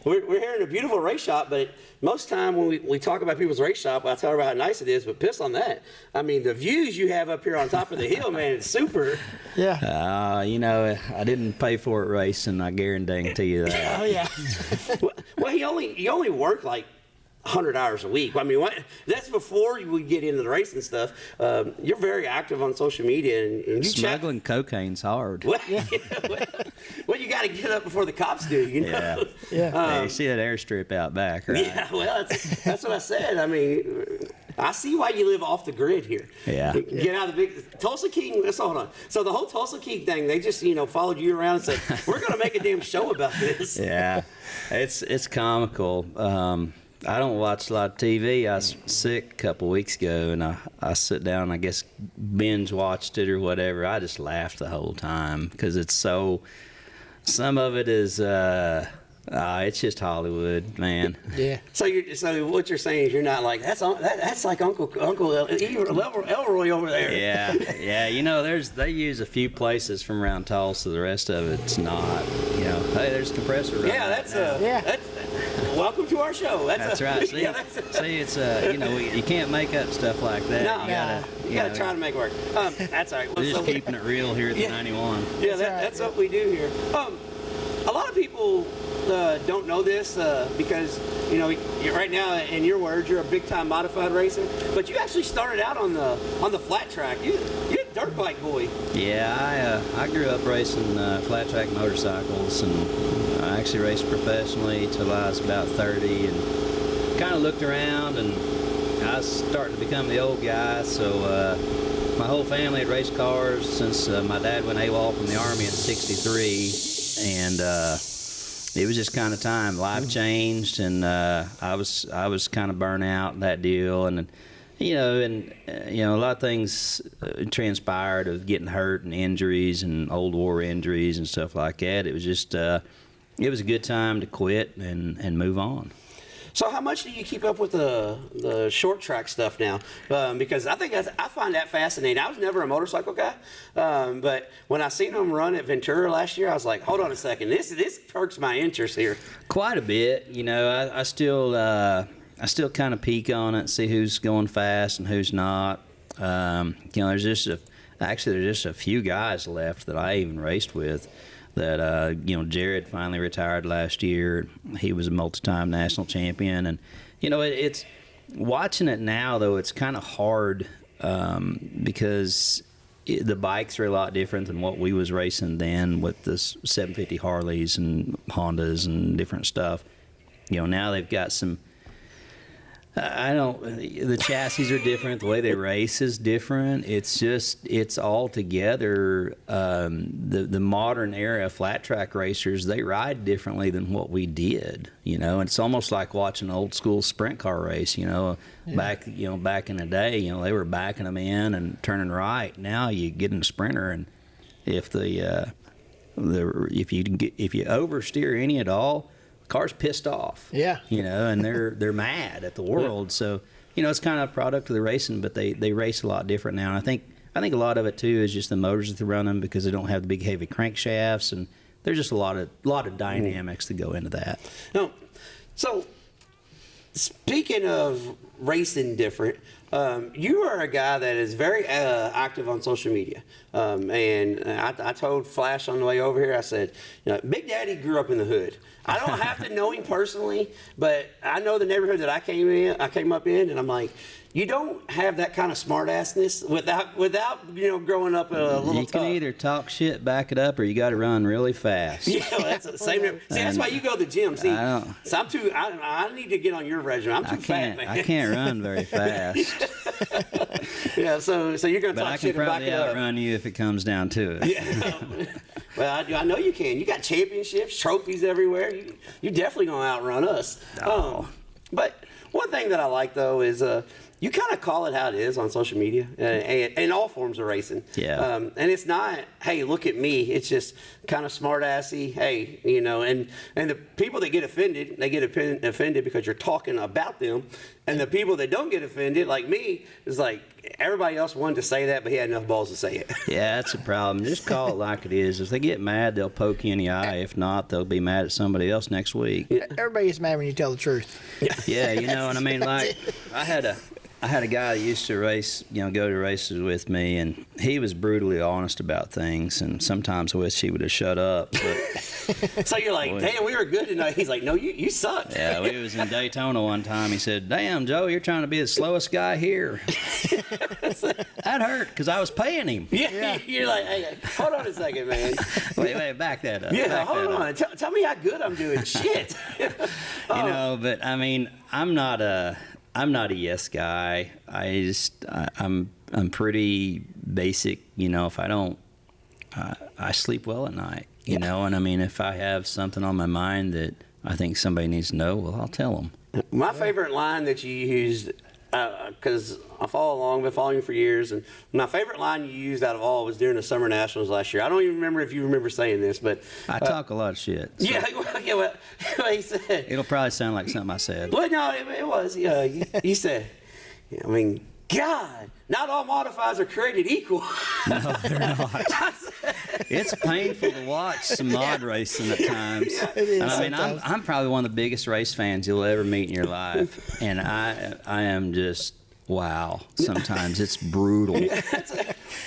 we're here in a beautiful race shop, but most time when we talk about people's race shop, I tell her about how nice it is, but piss on that. I mean, the views you have up here on top of the hill, man, it's super. Yeah. You know, I didn't pay for it racing. I guarantee you that. Oh yeah. Well, you only work like 100 hours a week. I mean, that's before we get into the racing stuff. You're very active on social media, and you smuggling cocaine's hard. Well, well, you got to get up before the cops do, you know. Yeah. You see that airstrip out back, right? Yeah, well, that's what I said. I mean, I see why you live off the grid here. Yeah. Get out of the big Tulsa King. Let's hold on. So the whole Tulsa King thing, they just followed you around and said, "We're going to make a damn show about this." Yeah, it's comical. I don't watch a lot of TV. I was sick a couple weeks ago, and I sit down, I guess, binge watched it or whatever. I just laughed the whole time because it's so. Some of it is. It's just Hollywood, man. Yeah. So what you're saying is you're not like that's like Uncle Elroy over there. Yeah. You know, they use a few places from around Tulsa. The rest of it's not. You know, hey, there's a compressor. Right That's welcome to our show. That's right. See, it's you can't make up stuff like that. No, you gotta try to make it work. That's all right. We're just keeping it real here at the 91. Yeah, that's what we do here. A lot of people don't know this because you're, right now, in your words, you're a big time modified racer, but you actually started out on the flat track. You're a dirt bike boy. Yeah, I grew up racing flat track motorcycles, and I actually raced professionally till I was about 30, and kind of looked around, and I was starting to become the old guy. So my whole family had raced cars since my dad went AWOL from the Army in '63, and it was just kind of time. Life changed, and I was kind of burnt out in that deal, and a lot of things transpired of getting hurt and injuries and old war injuries and stuff like that. It was just it was a good time to quit and move on. So how much do you keep up with the short track stuff now? Because I find that fascinating. I was never a motorcycle guy, but when I seen them run at Ventura last year, I was like, hold on a second, this perks my interest here. Quite a bit. I still kind of peek on it and see who's going fast and who's not. There's just a few guys left that I even raced with. That Jared finally retired last year. He was a multi-time national champion, and it's watching it now though. It's kind of hard because the bikes are a lot different than what we was racing then with the 750 Harleys and Hondas and different stuff. Now they've got some. The chassis are different. The way they race is different. It's all together. The modern era flat track racers, they ride differently than what we did. And it's almost like watching an old school sprint car race. Back in the day, they were backing them in and turning right. Now you get in a sprinter, and if if you oversteer any at all, car's pissed off. Yeah. And they're mad at the world. So, it's kind of a product of the racing, but they race a lot different now. And I think a lot of it too is just the motors that they run them because they don't have the big heavy crankshafts, and there's just a lot of dynamics that go into that. No. So speaking of racing different, you are a guy that is very active on social media. And I told Flash on the way over here, I said, Big Daddy grew up in the hood. I don't have to know him personally, but I know the neighborhood that I came up in, and I'm like, you don't have that kind of smartassness without growing up a little You can either talk shit, back it up, or you got to run really fast. Yeah, well, that's the same. See, that's why you go to the gym. See, I need to get on your regimen. I'm too fat, man. I can't run very fast. Yeah, so you're going to talk shit and back it up. But I can probably outrun you if it comes down to it. Yeah. Well, I know you can. You got championships, trophies everywhere. You definitely going to outrun us. Oh. But one thing that I like, though, is you kind of call it how it is on social media and all forms of racing. Yeah. And it's not, hey, look at me. It's just kind of smart-assy. Hey, you know, and the people that get offended, they get offended because you're talking about them. And the people that don't get offended, like me, is like everybody else wanted to say that, but he had enough balls to say it. Yeah, that's a problem. Just call it like it is. If they get mad, they'll poke you in the eye. If not, they'll be mad at somebody else next week. Yeah. Everybody gets mad when you tell the truth. Yeah, you know what I mean? Like, I had a guy that used to race, you know, go to races with me, and he was brutally honest about things, and sometimes I wish he would have shut up. But So you're like, damn, we were good tonight. He's like, no, you sucked. yeah, we was in Daytona one time. He said, damn, Joe, you're trying to be the slowest guy here. That hurt, because I was paying him. Yeah. You're like, hey, hold on a second, man. Wait, back that up. Yeah, back hold that on. up. Tell me how good I'm doing. Shit. You know, but I mean, I'm not a yes guy. I'm pretty basic. You know, if I don't, I sleep well at night. You know, and I mean, if I have something on my mind that I think somebody needs to know, well, I'll tell them. My favorite line that you used, because I follow along, been following you for years, and my favorite line you used out of all was during the Summer Nationals last year. I don't even remember if you remember saying this, but I talk a lot of shit. So yeah, what he said. it'll probably sound like something I said. Well, no, it was. You said, I mean, God, not all modifieds are created equal. No, they're not. It's painful to watch some mod racing at times. It is. And I mean, I'm probably one of the biggest race fans you'll ever meet in your life, and I am just wow. Sometimes it's brutal.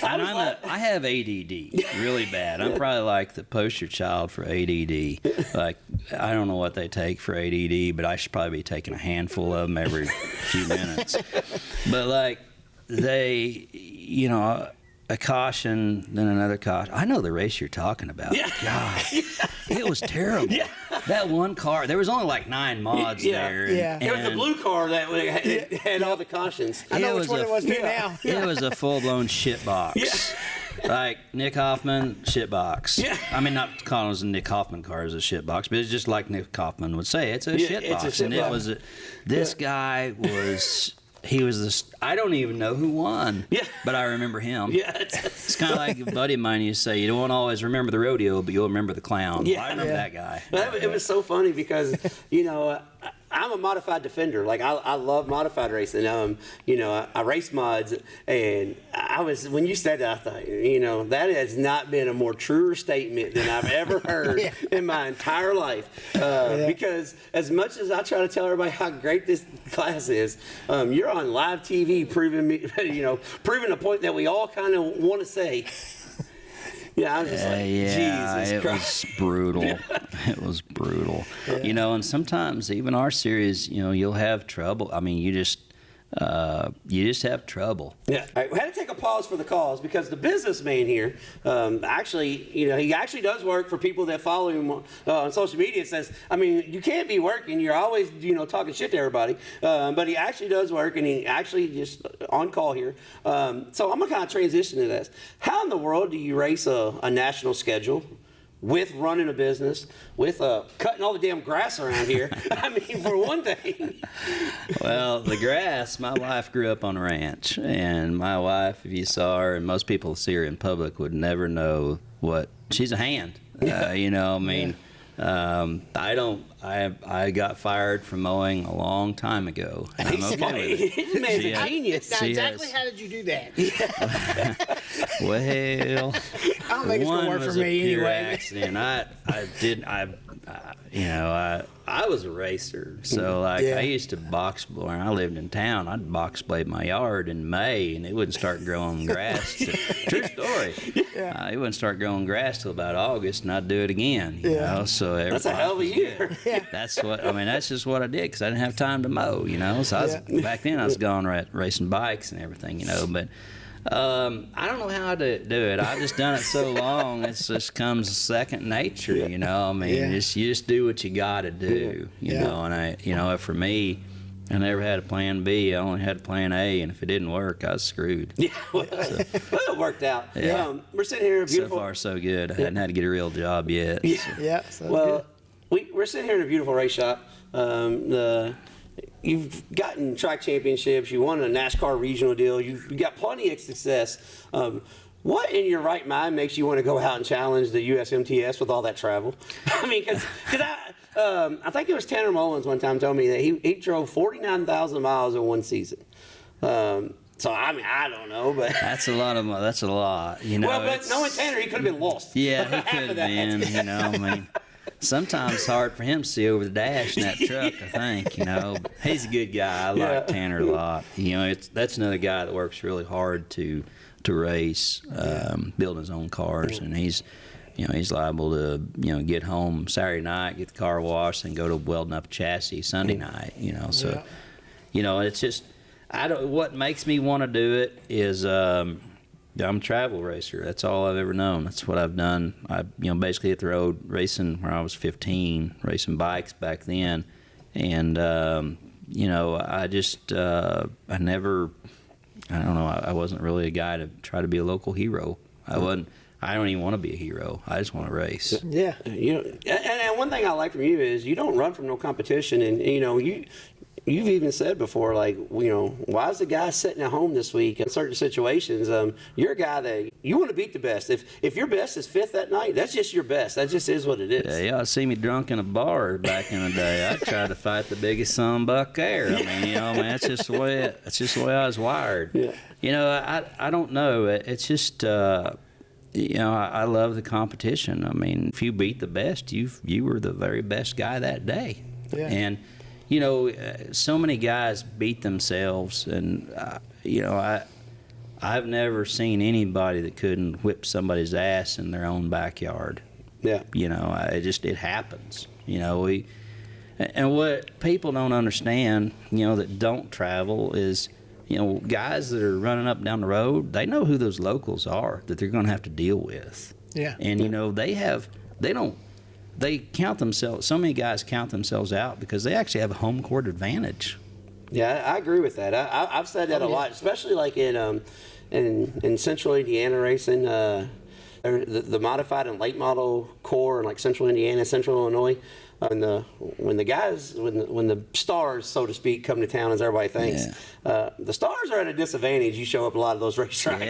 I have ADD really bad. I'm probably like the poster child for ADD. Like, I don't know what they take for ADD, but I should probably be taking a handful of them every few minutes. But like, they, you know, a caution, then another caution. I know the race you're talking about. Yeah. God, it was terrible. Yeah. That one car, there was only like 9 mods there. Yeah. It was the blue car that had all the cautions. I know which one it was now. It was a full-blown shit box. Yeah. Like Nick Hoffman, shit box. Yeah. I mean, not calling it a Nick Hoffman car as a shit box, but it's just like Nick Hoffman would say. It's a shit box. It's a shit and box. it was this guy was. He was this. I don't even know who won. Yeah. But I remember him. Yeah. It's kind of like a buddy of mine used to say, you don't always remember the rodeo, but you'll remember the clown. Yeah. I remember that guy. Well, it was so funny because, you know, I'm a modified defender. Like, I love modified racing. You know, I race mods, and when you said that, I thought, you know, that has not been a more truer statement than I've ever heard in my entire life. Because as much as I try to tell everybody how great this class is, you're on live TV proving a point that we all kind of want to say. Yeah, I was just like, Jesus Christ. Was brutal. It was brutal. Yeah. You know, and sometimes even our series, you know, you'll have trouble. I mean, you just have trouble. Yeah, we had to take a pause for the cause because the businessman here, actually, you know, he actually does work for people that follow him on social media. It says, I mean, you can't be working. You're always, you know, talking shit to everybody. But he actually does work, and he actually just on call here. So I'm gonna kind of transition to this. How in the world do you race a national schedule with running a business, with cutting all the damn grass around here? I mean, for one thing. Well, the grass, my wife grew up on a ranch, and my wife, if you saw her, and most people see her in public, would never know what, she's a hand. You know, I mean, I got fired from mowing a long time ago. And I'm okay with it. This man's a genius. Now, exactly how did you do that? Well, I don't think it's gonna work for me pure anyway. accident. I was a racer, so like I used to box. When I lived in town, I'd box blade my yard in May, and it wouldn't start growing grass. True story. It wouldn't start growing grass till about August, and I'd do it again. You know, so that's a hell of a year. That's what I mean. That's just what I did because I didn't have time to mow. You know, so back then I was gone racing bikes and everything. You know, but. I don't know how to do it. I've just done it so long, it just comes second nature, you know. I mean, you just do what you got to do, you know. And for me, I never had a plan B. I only had a plan A, and if it didn't work, I was screwed. Yeah, well, it worked out. Yeah. We're sitting here in a beautiful. So far, so good. I hadn't had to get a real job yet. Yeah. So well, we're sitting here in a beautiful race shop. you've gotten track championships. You won a NASCAR regional deal. You've got plenty of success. What in your right mind makes you want to go out and challenge the USMTS with all that travel? I mean, because I think it was Tanner Mullins one time told me that he drove 49,000 miles in one season. So I mean, I don't know, but that's a lot. You know. Well, but knowing Tanner, he could have been lost. Yeah, he could have been. You know, I mean, sometimes it's hard for him to see over the dash in that truck. I think, you know, but he's a good guy. I like Tanner a lot. You know, that's another guy that works really hard to race, building his own cars, and he's liable to, get home Saturday night, get the car washed, and go to welding up a chassis Sunday night. You know, so it's just. What makes me want to do it is I'm a travel racer. That's all I've ever known. That's what I've done. I basically hit the road racing when I was 15, racing bikes back then, and I just I don't know. I wasn't really a guy to try to be a local hero. I wasn't. I don't even want to be a hero. I just want to race. Yeah, and one thing I like from you is you don't run from no competition, and You've even said before, like, why is the guy sitting at home this week in certain situations? You're a guy that you want to beat the best. If your best is fifth that night, that's just your best. That just is what it is. Yeah, y'all see me drunk in a bar back in the day. I tried to fight the biggest sunbuck there. I mean, that's just the way I was wired. Yeah. I don't know. It's just. I love the competition. I mean, if you beat the best, you were the very best guy that day. Yeah. And so many guys beat themselves, and I've never seen anybody that couldn't whip somebody's ass in their own backyard. Yeah. It happens. And what people don't understand, that don't travel is, guys that are running up and down the road, they know who those locals are that they're going to have to deal with. Yeah. And they count themselves. So many guys count themselves out because they actually have a home court advantage. Yeah, I agree with that. I've said that a lot, especially like in Central Indiana racing, the modified and late model core in like Central Indiana, Central Illinois. When the stars, so to speak, come to town, as everybody thinks, the stars are at a disadvantage. You show up a lot of those racetracks.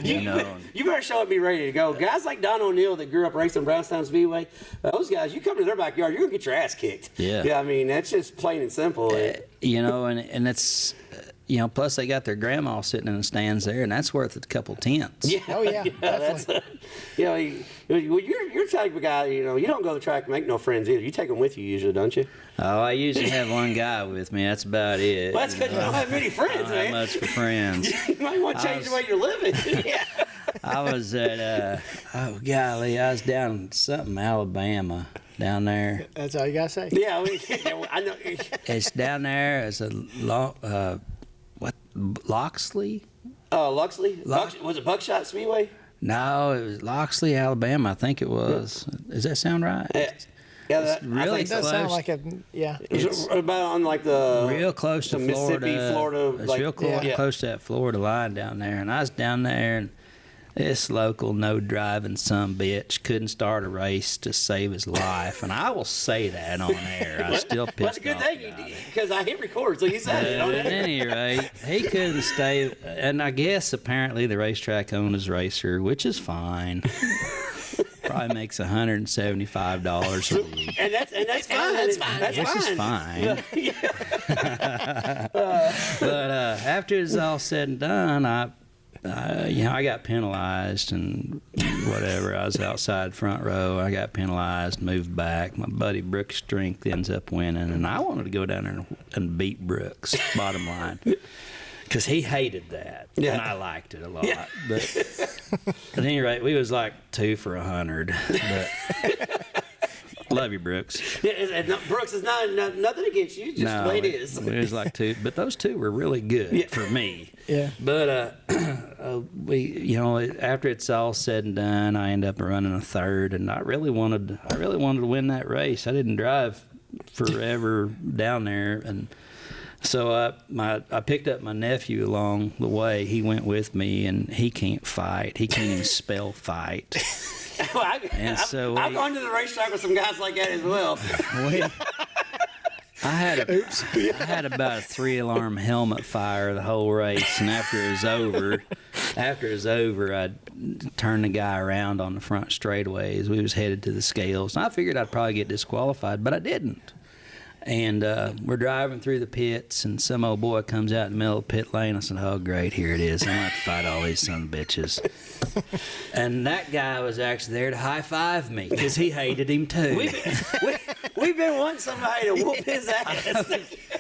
Yeah, you better show up and be ready to go. Guys like Don O'Neill that grew up racing Brownstown Speedway, those guys, you come to their backyard, you're gonna get your ass kicked. Yeah. I mean, that's just plain and simple. And it's. Plus they got their grandma sitting in the stands there, and that's worth a couple tenths. Yeah. Oh yeah. You're the type of guy. You don't go to the track and make no friends either. You take them with you usually, don't you? Oh, I usually have one guy with me. That's about it. Well, that's because you don't have many friends, man. Not much for friends. You might want to change the way you're living. Yeah. I was at I was down in something Alabama. Down there. That's all you gotta say. Yeah, I know. It's down there. It's a Loxley? Loxley? Was it Buckshot Speedway? No, it was Loxley, Alabama. I think it was. Does that sound right? Yeah, really it does sound like It's about on like the real close to Mississippi, Florida. It's real close to that Florida line down there. And I was down there, and this local no-driving sumbitch couldn't start a race to save his life. And I will say that on air. I still pissed off. That's a good thing, because I hit record, so you said it. At any rate, he couldn't stay. And I guess apparently the racetrack owned his racer, which is fine. Probably makes $175 a week. And that's fine. That's fine. Which is fine. But after it's all said and done, I got penalized and whatever. I was outside front row. I got penalized, moved back. My buddy Brooks Strength ends up winning, and I wanted to go down there and beat Brooks, bottom line, because he hated that, and I liked it a lot. Yeah. But at any rate, we was like 2 for 100. But love you, Brooks. Yeah, Brooks is not nothing against you, just the way it is. It was like 2, but those 2 were really good for me. Yeah. But after it's all said and done, I end up running a third, and I really wanted to win that race. I didn't drive forever down there, and so I picked up my nephew along the way. He went with me, and he can't fight. He can't even spell fight. Well, I've gone to the racetrack with some guys like that as well. I had about a 3-alarm helmet fire the whole race, and after it was over, I turned the guy around on the front straightaway as we was headed to the scales. And I figured I'd probably get disqualified, but I didn't. And we're driving through the pits, and some old boy comes out in the middle of the pit lane. I said, "Oh, great, here it is. I'm going to have to fight all these son of bitches." And that guy was actually there to high-five me because he hated him, too. We've been wanting somebody to whoop his ass.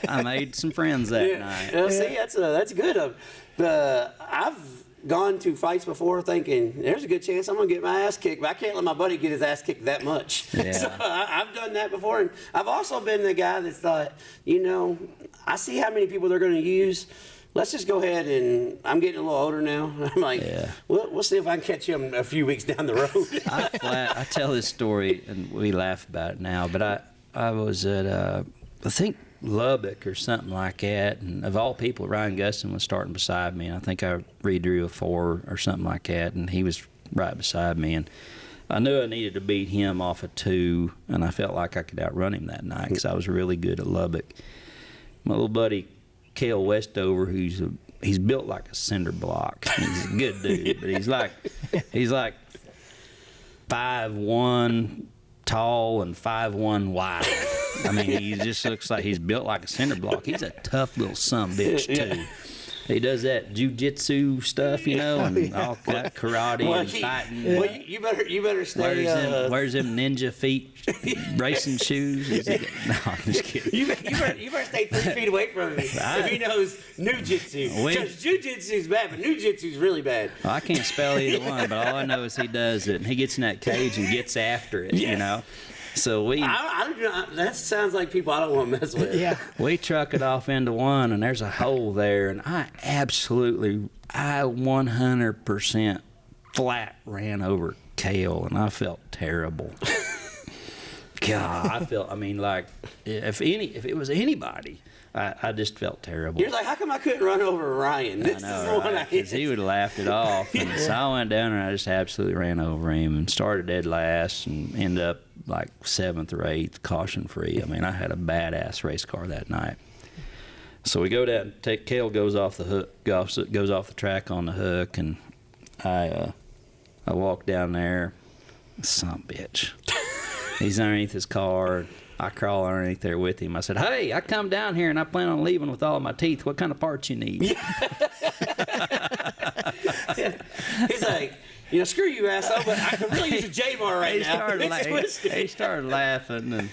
I made some friends that night. Well, see, that's good. I've gone to fights before thinking there's a good chance I'm gonna get my ass kicked, but I can't let my buddy get his ass kicked that much. Yeah. So I've done that before, and I've also been the guy that's thought, I see how many people they're gonna use. Let's just go ahead, and I'm getting a little older now. I'm like, we'll see if I can catch him a few weeks down the road. I tell this story, and we laugh about it now, but I was at, I think, Lubbock or something like that, and of all people, Ryan Gustin was starting beside me, and I think I redrew a 4 or something like that, and he was right beside me, and I knew I needed to beat him off a 2, and I felt like I could outrun him that night because I was really good at Lubbock. My little buddy Cale Westover, he's built like a cinder block. He's a good dude, but he's like 5'1" tall and 5'1" wide. I mean, he just looks like he's built like a cinder block. He's a tough little sumbitch, too. He does that jiu-jitsu stuff, and all that karate and fighting. Well, you better stay. Wears them ninja feet racing shoes. No, I'm just kidding. You better stay 3 feet away from him if he knows new-jitsu. Because jiu-jitsu's bad, but new-jitsu's really bad. Well, I can't spell either one, but all I know is he does it, and he gets in that cage and gets after it, So that sounds like people I don't want to mess with. Yeah. We truck it off into one, and there's a hole there, and I 100% flat ran over Cale, and I felt terrible. God, like if it was anybody, I just felt terrible. You're like, how come I couldn't run over Ryan? This is the one I hit. Because he would have laughed it off. And so I went down there and I just absolutely ran over him and started dead last and ended up like 7th or 8th, caution free. I mean, I had a badass race car that night. So we go down, Cale goes off the hook, goes off the track on the hook, and I walk down there, son of a bitch. He's underneath his car. I crawl underneath there with him. I said, "Hey, I come down here and I plan on leaving with all of my teeth. What kind of parts you need?" He's like, screw you, asshole, but I could really use a J-bar right now. He started laughing, and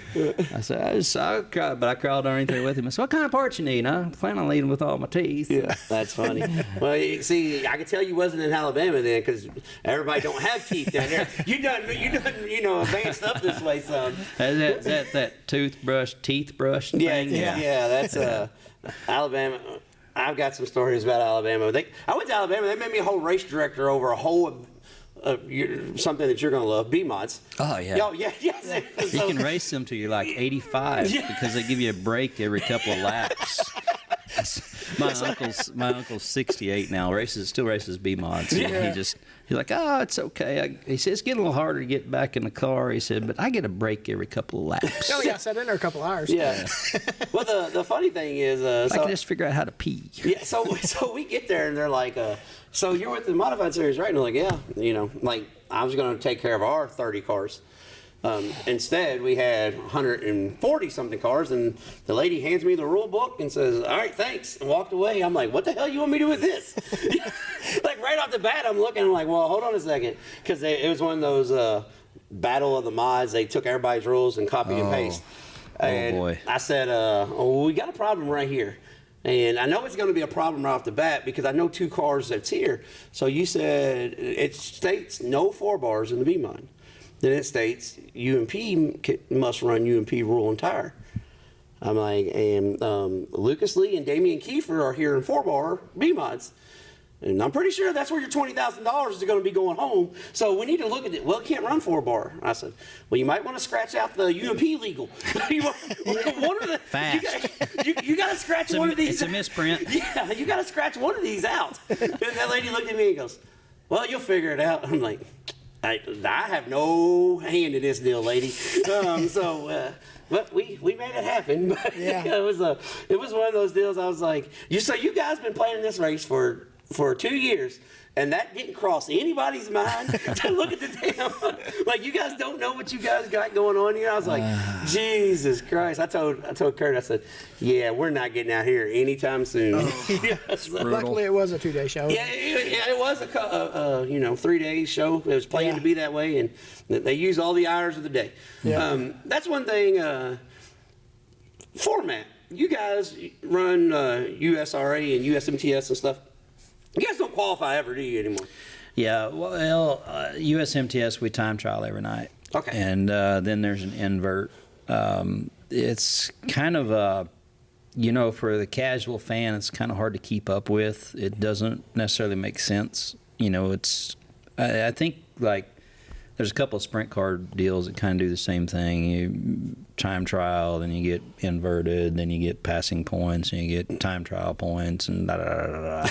I said, I crawled underneath there with him. I said, "What kind of parts you need?" I plan on leaving with all my teeth. Yeah, that's funny. Well, see, I could tell you wasn't in Alabama then because everybody don't have teeth down there. You done, advanced up this way some. Is that teeth brush thing? Yeah, that's Alabama. I've got some stories about Alabama. I went to Alabama. They made me a whole race director over a whole something that you're going to love, B-mods. Oh, yeah. Oh, yeah. You can race them till you're like 85 because they give you a break every couple of laps. My uncle's 68 now. Still races B-mods. Yeah. He's like, "Oh, it's okay." He said, "It's getting a little harder to get back in the car." He said, "But I get a break every couple of laps." Oh yeah, I sat in there a couple hours. Yeah. Well, the funny thing is, I can just figure out how to pee. Yeah. So we get there and they're like, "So you're with the modified series, right?" And I'm like, "Yeah." Like I was going to take care of our 30 cars. Instead, we had 140 something cars, and the lady hands me the rule book and says, "All right, thanks," and walked away. I'm like, "What the hell you want me to do with this?" Like right off the bat, I'm looking. I'm like, "Well, hold on a second," because it was one of those battle of the mods. They took everybody's rules and copied and paste. And boy! I said, we got a problem right here." And I know it's going to be a problem right off the bat because I know 2 cars that's here. So you said it states no 4 bars in the B-mod. Then it states UMP must run UMP rule and tire. I'm like, and Lucas Lee and Damian Kiefer are here in 4-bar B-mods. And I'm pretty sure that's where your $20,000 is going to be going home. So we need to look at it. Well, it can't run 4-bar. I said, well, you might want to scratch out the UMP legal. One of the, fast. You got to scratch one of these. It's a misprint. Yeah, you got to scratch one of these out. And that lady looked at me and goes, well, you'll figure it out. I'm like, I have no hand in this deal, lady. But we made it happen. But Yeah. it was one of those deals. I was like, you guys been planning this race for 2 years. And that didn't cross anybody's mind to look at the damn. Like, you guys don't know what you guys got going on here. I was like, Jesus Christ! I told Kurt, I said, yeah, we're not getting out here anytime soon. Luckily, it was a 2-day show. Yeah, it was a 3-day show. It was planned to be that way, and they used all the hours of the day. Yeah. That's one thing. Format. You guys run USRA and USMTS and stuff. You guys don't qualify ever, do you, anymore? Yeah, well, USMTS, we time trial every night. Okay. And then there's an invert. It's kind of for the casual fan, it's kind of hard to keep up with. It doesn't necessarily make sense. I think, like, there's a couple of sprint car deals that kind of do the same thing. You time trial, then you get inverted, then you get passing points, and you get time trial points, and da-da-da-da-da.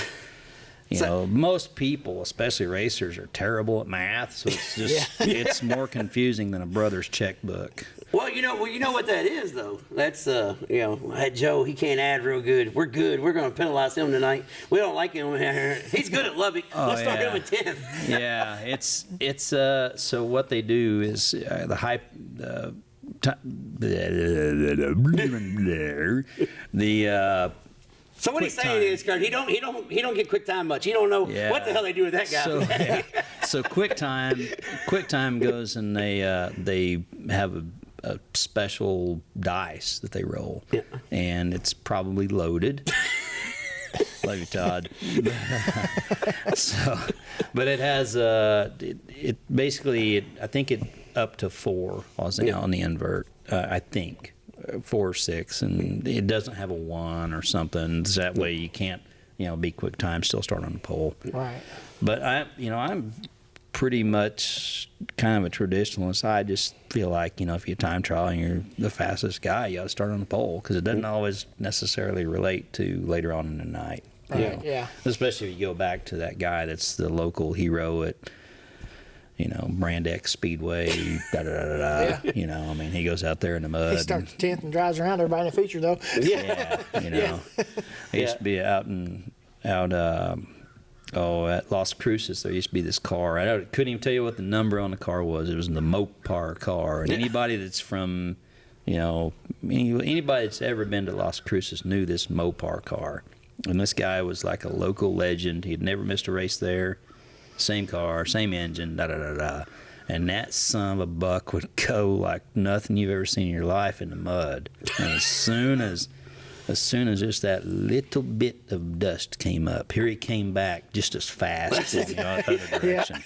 Most people, especially racers, are terrible at math, so it's just it's more confusing than a brother's checkbook. Well, you know what that is, though. That's that Joe, he can't add real good. We're good. We're going to penalize him tonight. We don't like him. He's good at Lubbock. Let's start him at 10th. Yeah, it's so what they do is the So what he's saying is, Kurt, he don't get quick time much. He don't know what the hell they do with that guy. So quick time goes and they have a special dice that they roll, and it's probably loaded. Love you, Todd. But it has it basically I think it up to 4 on the invert. I think. 4 or 6, and it doesn't have a 1 or something. So that way you can't, be quick time, still start on the pole. Right. But I'm pretty much kind of a traditionalist. I just feel like, if you time trial and you're the fastest guy, you got to start on the pole, because it doesn't always necessarily relate to later on in the night. Yeah. Especially if you go back to that guy that's the local hero at Brand X Speedway, he goes out there in the mud. He starts 10th and drives around everybody in a feature, though. I used to be out at Las Cruces. There used to be this car. I couldn't even tell you what the number on the car was. It was the Mopar car. And anybody that's from, anybody that's ever been to Las Cruces knew this Mopar car. And this guy was like a local legend. He'd never missed a race there. Same car, same engine, da-da-da-da. And that son of a buck would go like nothing you've ever seen in your life in the mud. And as soon as just that little bit of dust came up, here he came back just as fast in the other direction.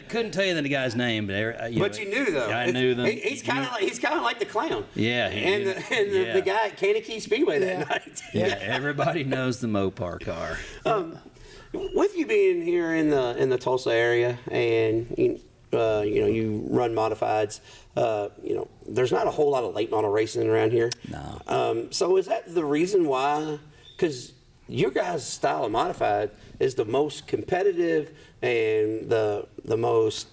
Couldn't tell you the guy's name, but but you knew, though. I knew them. He's kind of like the clown. Yeah. The guy at Kankakee Speedway that night. Yeah, everybody knows the Mopar car. With you being here in the Tulsa area, and you run modifieds, there's not a whole lot of late model racing around here. No. So is that the reason why? Because your guys' style of modified is the most competitive and the most,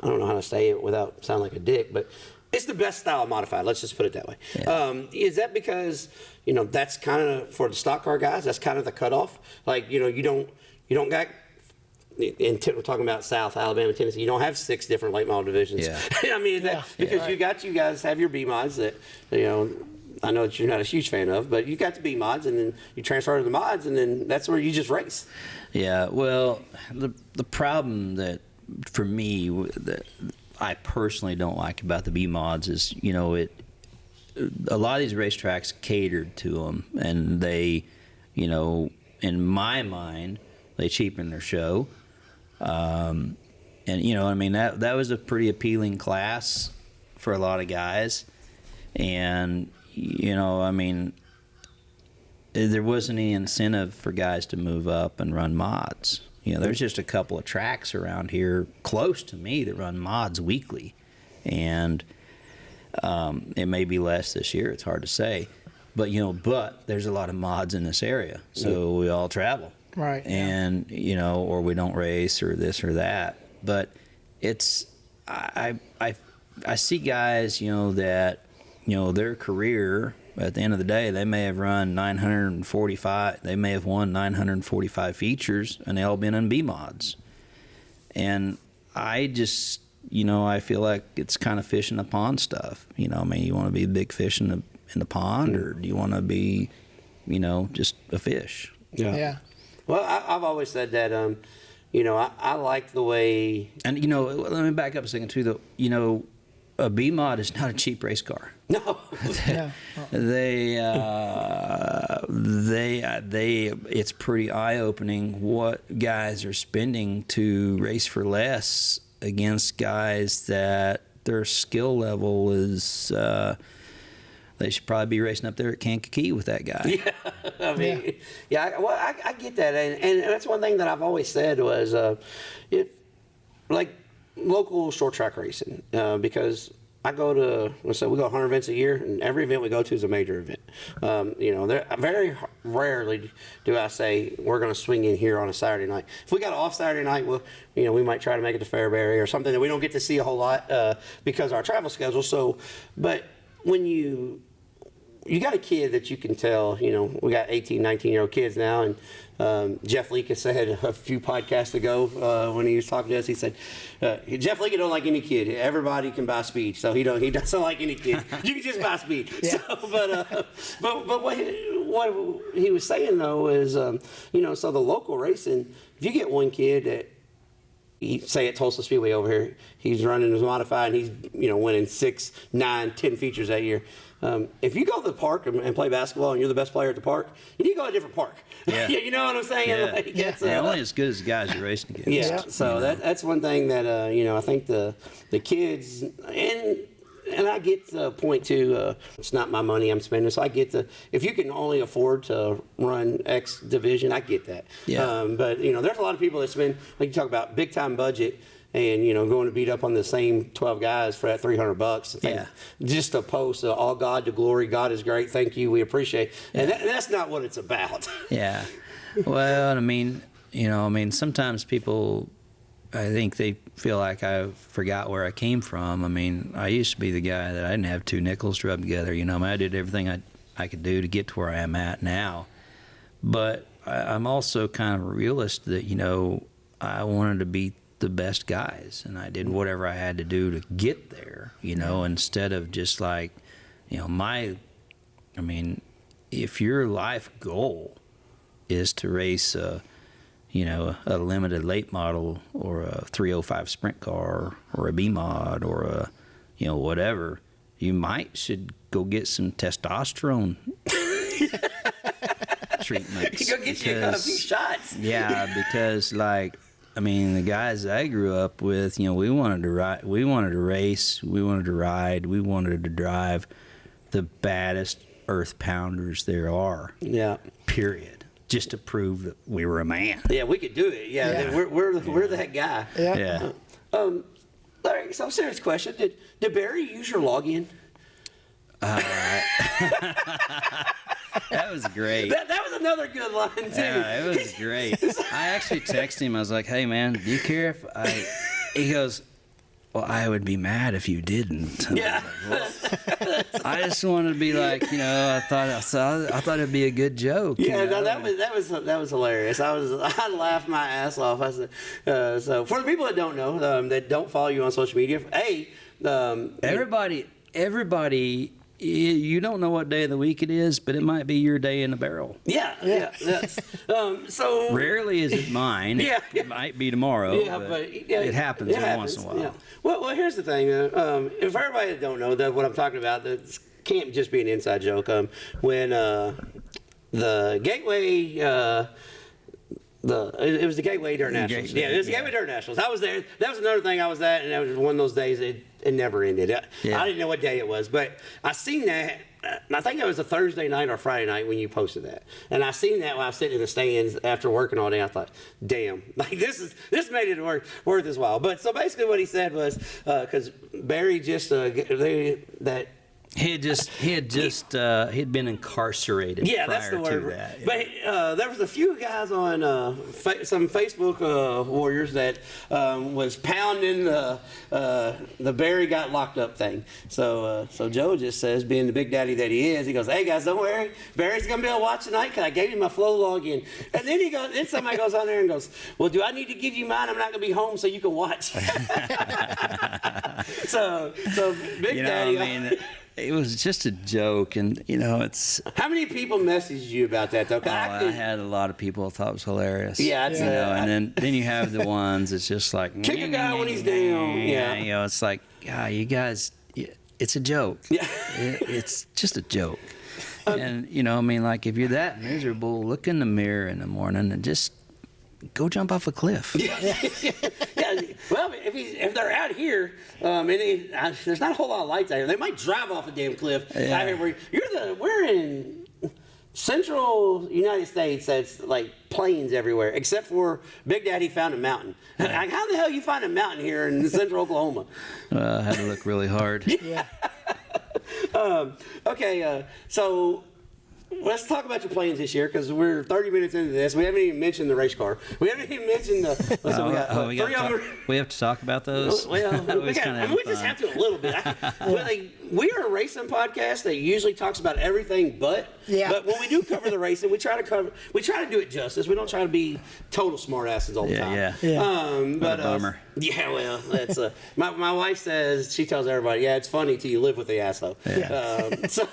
I don't know how to say it without sounding like a dick, but it's the best style of modified. Let's just put it that way. Yeah. Is that because that's kind of, for the stock car guys, that's kind of the cutoff? Like you don't got, we're talking about South Alabama, Tennessee. You don't have 6 different late model divisions. Yeah. I mean, is that because you guys have your B mods that I know that you're not a huge fan of, but you got the B mods, and then you transfer to the mods, and then that's where you just race. Yeah. Well, the problem that for me that I personally don't like about the B mods is a lot of these racetracks catered to them, and they, in my mind, they cheapen their show. And that was a pretty appealing class for a lot of guys. And, there wasn't any incentive for guys to move up and run mods. There's just a couple of tracks around here close to me that run mods weekly. And it may be less this year. It's hard to say. But there's a lot of mods in this area. So we all travel. Right. And, or we don't race or this or that. But it's I see guys, that their career at the end of the day, they may have run 945. They may have won 945 features, and they all been in B mods. And I just, I feel like it's kind of fish in the pond stuff. You want to be a big fish in the pond, or do you want to be, just a fish? Yeah. Well, I've always said that, I like the way. And let me back up a second too. Though, a B mod is not a cheap race car. No. It's pretty eye-opening what guys are spending to race for less against guys that their skill level is. They should probably be racing up there at Kankakee with that guy. Yeah, I mean, I get that, and that's one thing that I've always said was, if like local short track racing, because I go to, we go 100 events a year, and every event we go to is a major event. Very rarely do I say we're going to swing in here on a Saturday night. If we got off Saturday night, we might try to make it to Fairbury or something that we don't get to see a whole lot because of our travel schedule. So, but when you got a kid that you can tell, we got 18, 19-year-old kids now, and Jeff Leaka said a few podcasts ago when he was talking to us, he said, Jeff Leaka don't like any kid. Everybody can buy speed, so he doesn't like any kid. You can just buy speed. Yeah. So, but what he was saying, though, is, so the local racing, if you get one kid that, say at Tulsa Speedway over here, he's running his modified, and he's winning 6, 9, 10 features that year. If you go to the park and play basketball and you're the best player at the park, you need to go to a different park. Yeah. You know what I'm saying? Yeah. Like, only as good as the guys you're racing against. Yeah. So that's one thing that I think the kids and I get the point too. It's not my money I'm spending, so I get if you can only afford to run X division, I get that. Yeah. But there's a lot of people that spend, like you talk about, big time budget. And going to beat up on the same 12 guys for that $300. Yeah. Just to post, all God to glory. God is great. Thank you. We appreciate. And that's not what it's about. Yeah. Well, sometimes people, I think they feel like I forgot where I came from. I used to be the guy that I didn't have 2 nickels to rub together. I did everything I could do to get to where I am at now. But I'm also kind of a realist that I wanted to beat the best guys, and I did whatever I had to do to get there, instead of just like, if your life goal is to race a limited late model or a 305 sprint car or a B mod or a, whatever, you should go get some testosterone treatments. Go get you a few shots. Yeah, because the guys I grew up with, we wanted to ride, we wanted to race, we wanted to ride, we wanted to drive the baddest earth pounders there are. Yeah. Period. Just to prove that we were a man. Yeah, we could do it. Yeah. We're that guy. Yeah. Larry, so serious question. Did Barry use your login? That was great. That was another good line, too. Yeah, it was great. I actually texted him. I was like, hey, man, do you care if He goes, well, I would be mad if you didn't. Yeah. I just wanted to be like, I thought it'd be a good joke. Yeah, no, that was hilarious. I laughed my ass off. I said, so for the people that don't know, that don't follow you on social media, everybody. You don't know what day of the week it is, but it might be your day in the barrel. Yeah. So rarely is it mine. Yeah. It might be tomorrow. Yeah, but it happens every once in a while. Yeah. Well, here's the thing. If everybody that don't know what I'm talking about, this can't just be an inside joke. When the Gateway. It was the Gateway Dirt Nationals. It was the Gateway Dirt Nationals. I was there. That was another thing I was at, and that was one of those days it never ended. I didn't know what day it was, but I seen that. And I think it was a Thursday night or Friday night when you posted that. And I seen that when I was sitting in the stands after working all day. I thought, damn, this made it worth his while. But so basically what he said was, because Barry just He'd been incarcerated. Yeah, that's the word. That. But there was a few guys on some Facebook warriors that was pounding the Barry got locked up thing. So Joe just says, being the big daddy that he is, he goes, "Hey guys, don't worry, Barry's gonna be able to watch tonight because I gave him my flow login." And then somebody goes on there and goes, "Well, do I need to give you mine? I'm not gonna be home so you can watch." so Big Daddy. I mean, it was just a joke, and it's. How many people messaged you about that though? I had a lot of people thought it was hilarious. Yeah, and then you have the ones. It's just like kick a guy when he's down. Yeah, it's like, you guys, it's a joke. Yeah, it's just a joke. And like if you're that miserable, look in the mirror in the morning and just go jump off a cliff. Yeah. Well, if they're out here, there's not a whole lot of lights out here. They might drive off a damn cliff. Yeah. Out here we're in central United States. That's like plains everywhere, except for Big Daddy found a mountain. Like, how the hell you find a mountain here in central Oklahoma? I had to look really hard. Yeah. Okay, so let's talk about your plans this year because we're 30 minutes into this. We haven't even mentioned the race car. We haven't even mentioned the. We have to talk about those. Well, we just have to a little bit. We are a racing podcast that usually talks about everything but. Yeah. But when we do cover the racing, we try to do it justice. We don't try to be total smartasses all the time. Yeah. But a bummer. Yeah, well, that's my wife says, she tells everybody, yeah, it's funny till you live with the asshole. Yeah. So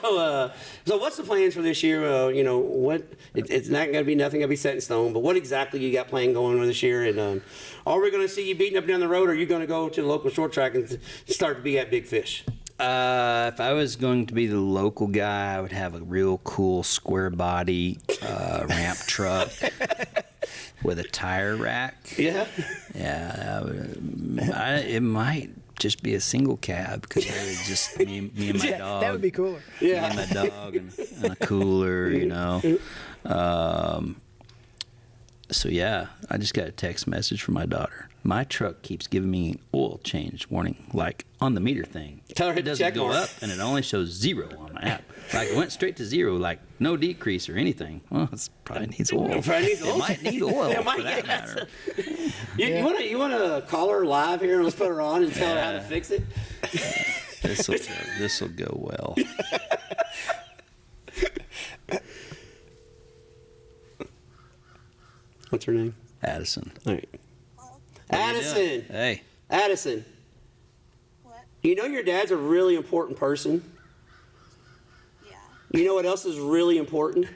what's the plans for this year? It's not going to be nothing going to be set in stone. But what exactly you got planned going on this year? And are we going to see you beating up down the road, or are you going to go to the local short track and start to be at Big Fish? If I was going to be the local guy, I would have a real cool square body ramp truck with a tire rack. Yeah. Yeah. It might just be a single cab because it was just me and my dog. That would be cooler. Yeah. Me and my dog and a cooler, So yeah, I just got a text message from my daughter. My truck keeps giving me an oil change warning, like on the meter thing. Tell her to it doesn't check go mark. up, and it only shows 0 on my app. Like it went straight to 0, like no decrease or anything. Well, it probably needs oil. It probably needs oil. It might need oil It might, for that yes. matter. You want to call her live here and let's put her on and tell her how to fix it? This'll go well. What's her name? Addison. All right. How you Addison. doing? Hey. Addison. What? You know your dad's a really important person. Yeah. You know what else is really important?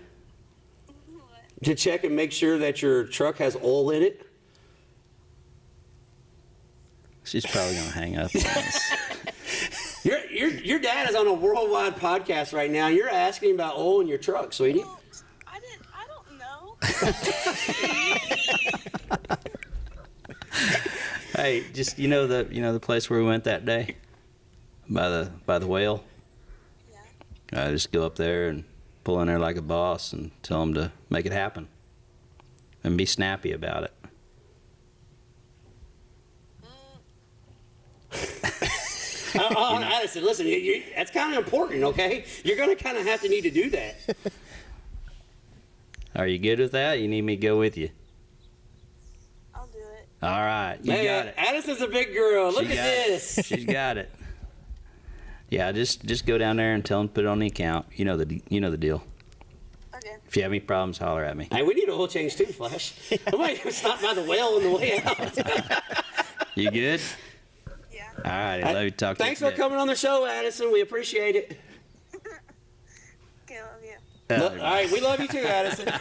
What? To check and make sure that your truck has oil in it. She's probably gonna hang up on us. Your dad is on a worldwide podcast right now. You're asking about oil in your truck, sweetie. Well, I don't know. Hey, just the place where we went that day by the whale. Yeah. I just go up there and pull in there like a boss and tell them to make it happen and be snappy about it. Addison, listen, that's kind of important, okay? You're going to kind of have to need to do that. Are you good with that? You need me to go with you? I'll do it. All right, you got it. Addison's a big girl. Look at this. She's got it. Yeah, just go down there and tell them to put it on the account. You know the deal. Okay. If you have any problems, holler at me. Hey, we need a whole change too, Flash. I might stop by the well on the way out. You good? Yeah. All right, I love you. Talk to you. Thanks for coming on the show, Addison. We appreciate it. Okay, love you. All right, we love you too, Addison.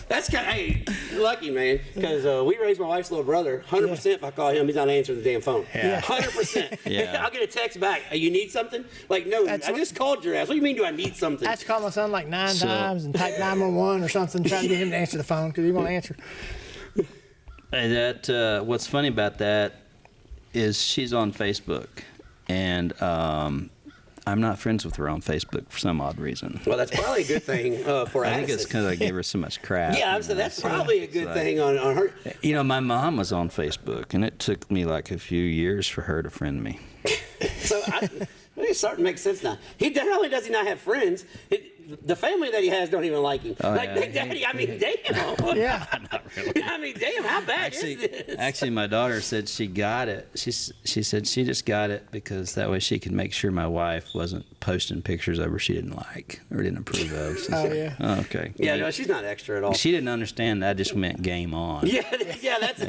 That's kind of, hey, lucky, man, because we raised my wife's little brother. 100% if I call him, he's not answering the damn phone. Yeah. 100%. Yeah. I'll get a text back. Hey, you need something? Like, no, I just called your ass. What do you mean, do I need something? I had to call my son like 9 times and type 911 or something, trying to get him to answer the phone because he won't answer. And what's funny about that is she's on Facebook, and I'm not friends with her on Facebook for some odd reason. Well, that's probably a good thing for Addison. I think it's because I gave her so much crap. Yeah, so that's probably a good thing on her. You know, my mom was on Facebook, and it took me like a few years for her to friend me. So it's starting to make sense now. Not only does he not have friends, the family that he has don't even like him. Big Daddy, I mean, damn. Yeah. Not really. I mean, damn, how bad is this? Actually, my daughter said she got it. She said she just got it because that way she could make sure my wife wasn't posting pictures of her she didn't like or didn't approve of. She said, yeah. Oh, okay. Yeah, no, she's not extra at all. She didn't understand that just meant game on. Yeah, that's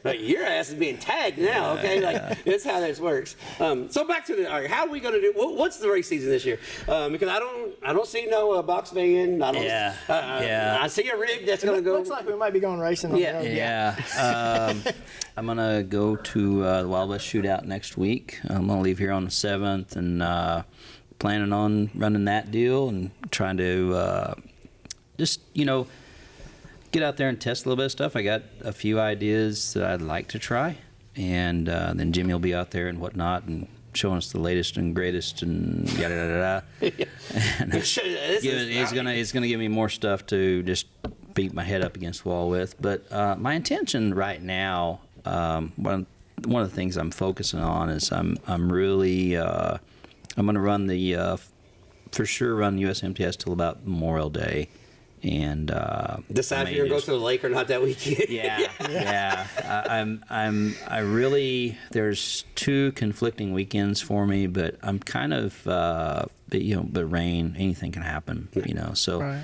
like, your ass is being tagged now. Okay, like that's how this works. So back to all right, how are we going to do? What's the race season this year? Because I don't see no box van. I don't. Yeah. I see a rig that's going to go. Looks like we might be going racing. On the road. Yeah. I'm going to go to the Wild West Shootout next week. I'm going to leave here on the 7th and planning on running that deal and trying to just, get out there and test a little bit of stuff. I got a few ideas that I'd like to try. And then Jimmy will be out there and whatnot and showing us the latest and greatest and yada yada yada. And he's gonna give me more stuff to just beat my head up against the wall with. But my intention right now, one of the things I'm focusing on is I'm really I'm gonna run for sure run USMTS till about Memorial Day. And decide if you're gonna go to the lake or not that weekend. Yeah. I really, there's 2 conflicting weekends for me, but I'm kind of but rain, anything can happen, so Right.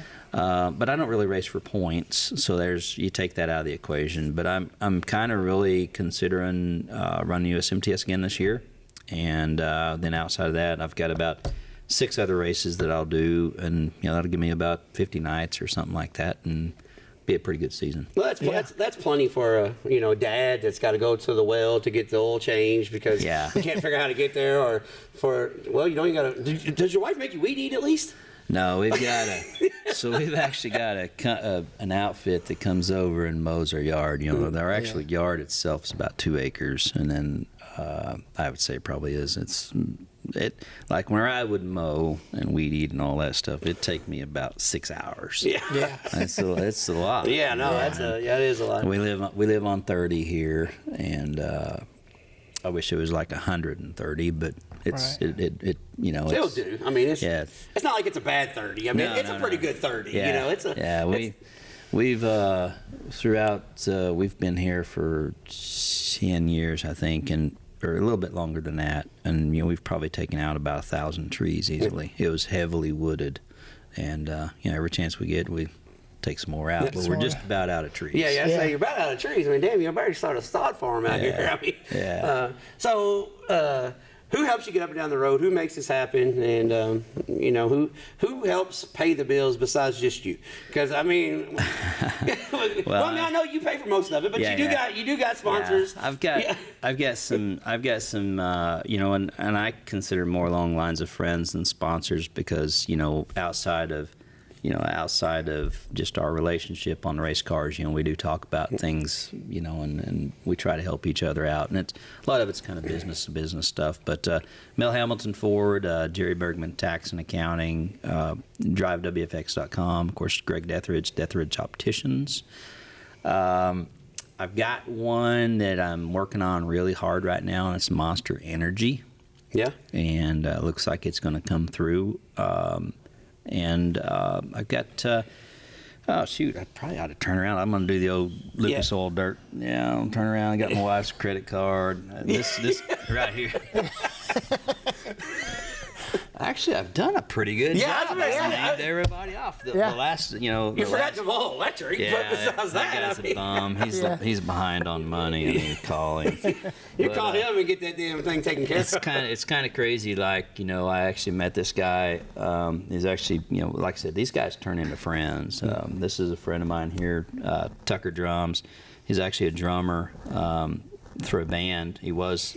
but I don't really race for points, so you take that out of the equation. But I'm kind of really considering running USMTS again this year, and then outside of that, I've got about 6 other races that I'll do, and that'll give me about 50 nights or something like that, and be a pretty good season. Well, that's plenty for a dad that's got to go to the well to get the oil changed because he can't figure out how to get there, or you got to. Does your wife make you weed eat at least? No, we've actually got an outfit that comes over and mows our yard. Our actual yard itself is about 2 acres, and then I would say it probably is. It like where I would mow and weed eat and all that stuff, it'd take me about 6 hours. Yeah. It's a lot. Yeah, no, it is a lot. We live on 30 here, and I wish it was like 130, but it's Right. It'll do. I mean, it's not like it's a bad 30. I mean, it's a pretty good 30. Yeah. We've throughout we've been here for 10 years, I think, or a little bit longer than that, and we've probably taken out about 1,000 trees easily. It was heavily wooded, and every chance we get, we take some more out. But we're just about out of trees. Yeah. So you're about out of trees. I mean, damn, you better start a sod farm out here. I mean, so who helps you get up and down the road? Who makes this happen? And who helps pay the bills besides just you? Because I mean, I know you pay for most of it, but you do got sponsors. Yeah. I've got some and I consider more along the lines of friends than sponsors because outside of just our relationship on the race cars, we do talk about things, and we try to help each other out. And a lot of it's kind of business to business stuff. But Mel Hamilton Ford, Jerry Bergman Tax and Accounting, DriveWFX.com, of course, Greg Deathridge Opticians. I've got one that I'm working on really hard right now, and it's Monster Energy. Yeah. And looks like it's going to come through. And I've got, I probably ought to turn around. I'm going to do the old Lucas Oil Dirt. Yeah, I'll turn around. I got my wife's credit card. This right here. Actually, I've done a pretty good job. I named everybody off. The last, You forgot Duvall Electric, but besides that guy's a bum. He's behind on money. I mean, call him. Call him and get that damn thing taken care of. It's kind of crazy. Like, I actually met this guy. He's actually, like I said, these guys turn into friends. This is a friend of mine here, Tucker Drums. He's actually a drummer. For a band. He was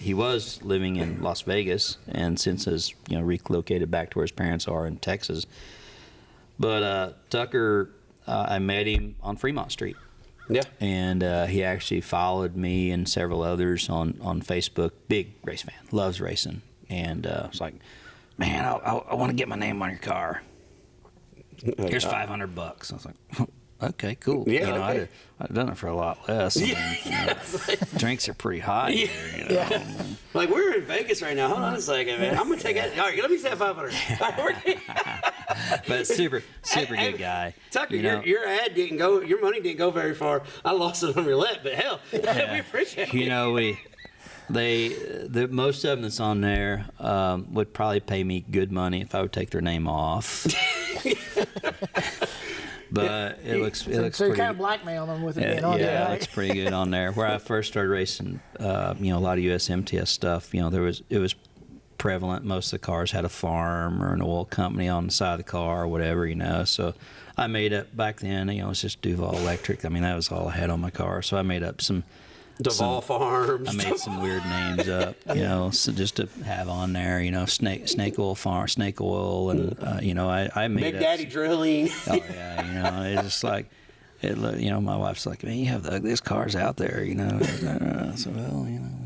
living in Las Vegas, and since has relocated back to where his parents are in Texas. But Tucker, I met him on Fremont Street. Yeah. And he actually followed me and several others on Facebook. Big race fan, loves racing, and it's like, man, I want to get my name on your car. Here's $500. I was like, okay, cool. Yeah, I'd done it for a lot less. Drinks are pretty high here. Like, we're in Vegas right now. Hold on a second, man. I'm going to take it. All right, let me say 500. All right, But super good guy. Tucker, your ad didn't go, your money didn't go very far. I lost it on roulette, but hell, we appreciate it. Most of them that's on there would probably pay me good money if I would take their name off. But it looks So you're pretty. kind of blackmailing them with it being on there. Yeah, Right? it's pretty good on there. Where I first started racing, a lot of US MTS stuff. It was prevalent. Most of the cars had a farm or an oil company on the side of the car or whatever. So I made up back then. It was just Duvall Electric. I mean, that was all I had on my car. So I made up some. Duvall Farms. I made some weird names up, so just to have on there, Snake Oil Farm, Snake Oil, and I made Big Daddy Drilling. Oh yeah, it's just like, my wife's like, man, you have the ugliest cars out there, So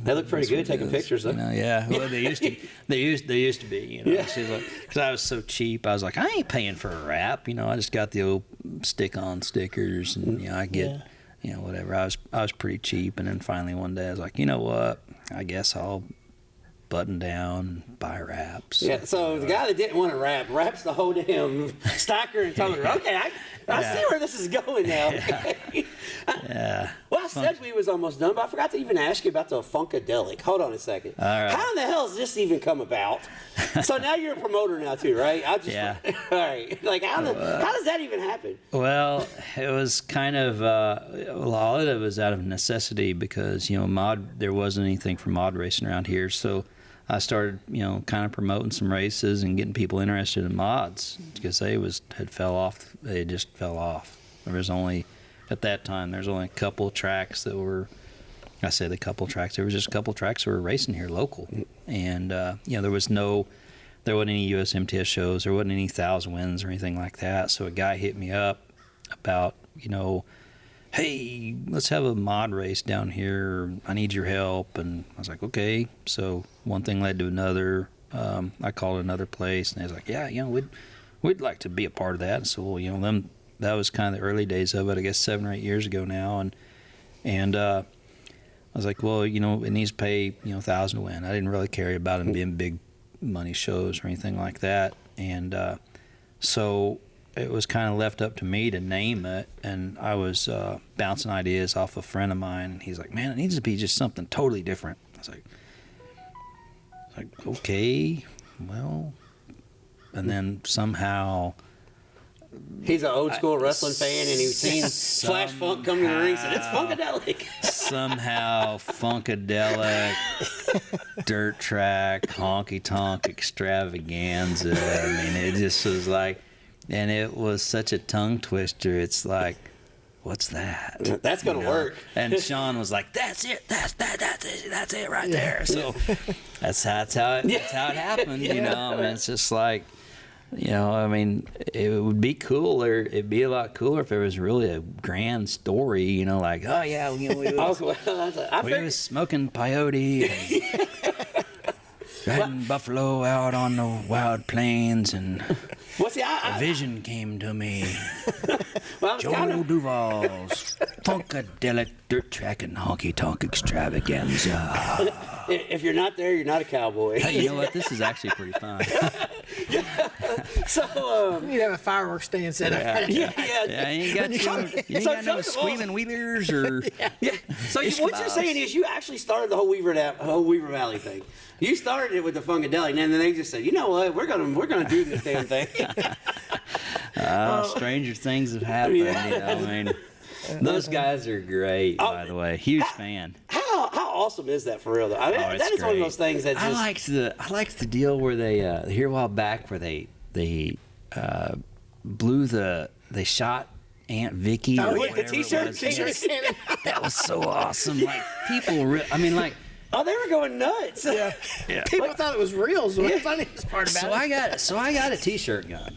They look pretty good taking pictures, though. Yeah, well, they used to. They used to be, Yeah. She's like, because I was so cheap, I was like, I ain't paying for a wrap, I just got the old stick-on stickers, and I get. Whatever. I was pretty cheap, and then finally one day I was like, you know what? I guess I'll button down and buy wraps. Yeah. So the guy that didn't want to wraps the whole damn stacker and toner. Okay, I see where this is going now. Yeah. Well, I said we was almost done, but I forgot to even ask you about the Funkadelic. Hold on a second. All right. How in the hell has this even come about? So now you're a promoter now too, right? Yeah. All right. Like how does that even happen? Well, it was kind of a lot of it was out of necessity because there wasn't anything for mod racing around here, so I started kind of promoting some races and getting people interested in mods because they just fell off. There was only at that time there's only a couple of tracks that were. I say the couple tracks. There was just a couple tracks that were racing here local, and there wasn't any US MTS shows. There wasn't any 1,000 wins or anything like that. So a guy hit me up about hey, let's have a mod race down here. I need your help, and I was like, okay. So one thing led to another. I called another place, and they was like, yeah, we'd like to be a part of that. So that was kind of the early days of it. I guess 7 or 8 years ago now, and I was like, well, it needs to pay, 1,000 to win. I didn't really care about them being big money shows or anything like that. And so it was kind of left up to me to name it. And I was bouncing ideas off a friend of mine. And he's like, man, it needs to be just something totally different. I was like okay, well. And then somehow... He's an old school wrestling fan, and he's seen Flash Funk come to the ring, and it's Funkadelic. Somehow, Funkadelic, dirt track, honky tonk extravaganza. I mean, it just was like, and it was such a tongue twister. It's like, what's that? That's gonna work. And Sean was like, "That's it. That's it right there." So that's how it happened. I mean, it's just like. I mean, it would be cooler. It'd be a lot cooler if it was really a grand story. Like, oh yeah, we was smoking peyote and riding buffalo out on the wild plains, and a vision came to me. Joe Duvall's Funkadelic dirt track and honky tonk extravaganza. If you're not there, you're not a cowboy. Hey, you know what? This is actually pretty fun. So, you need to have a fireworks stand set up. Yeah, you ain't got no squealing wheelers or. Yeah. So what you're saying is you actually started the whole Weaver Valley thing. You started it with the Funkadelic, and then they just said, you know what, we're gonna do this damn thing. Stranger things have happened. Yeah. I mean, those guys are great. By the way, huge fan. How awesome is that for real though? I mean, that is great. one of those things that just. I liked the deal where they here a while back where they they shot Aunt Vicky. Oh, with the T-shirt. That was so awesome. Like people, oh, they were going nuts. Yeah. People thought it was real. So the funniest part about it. So I got a T-shirt gun.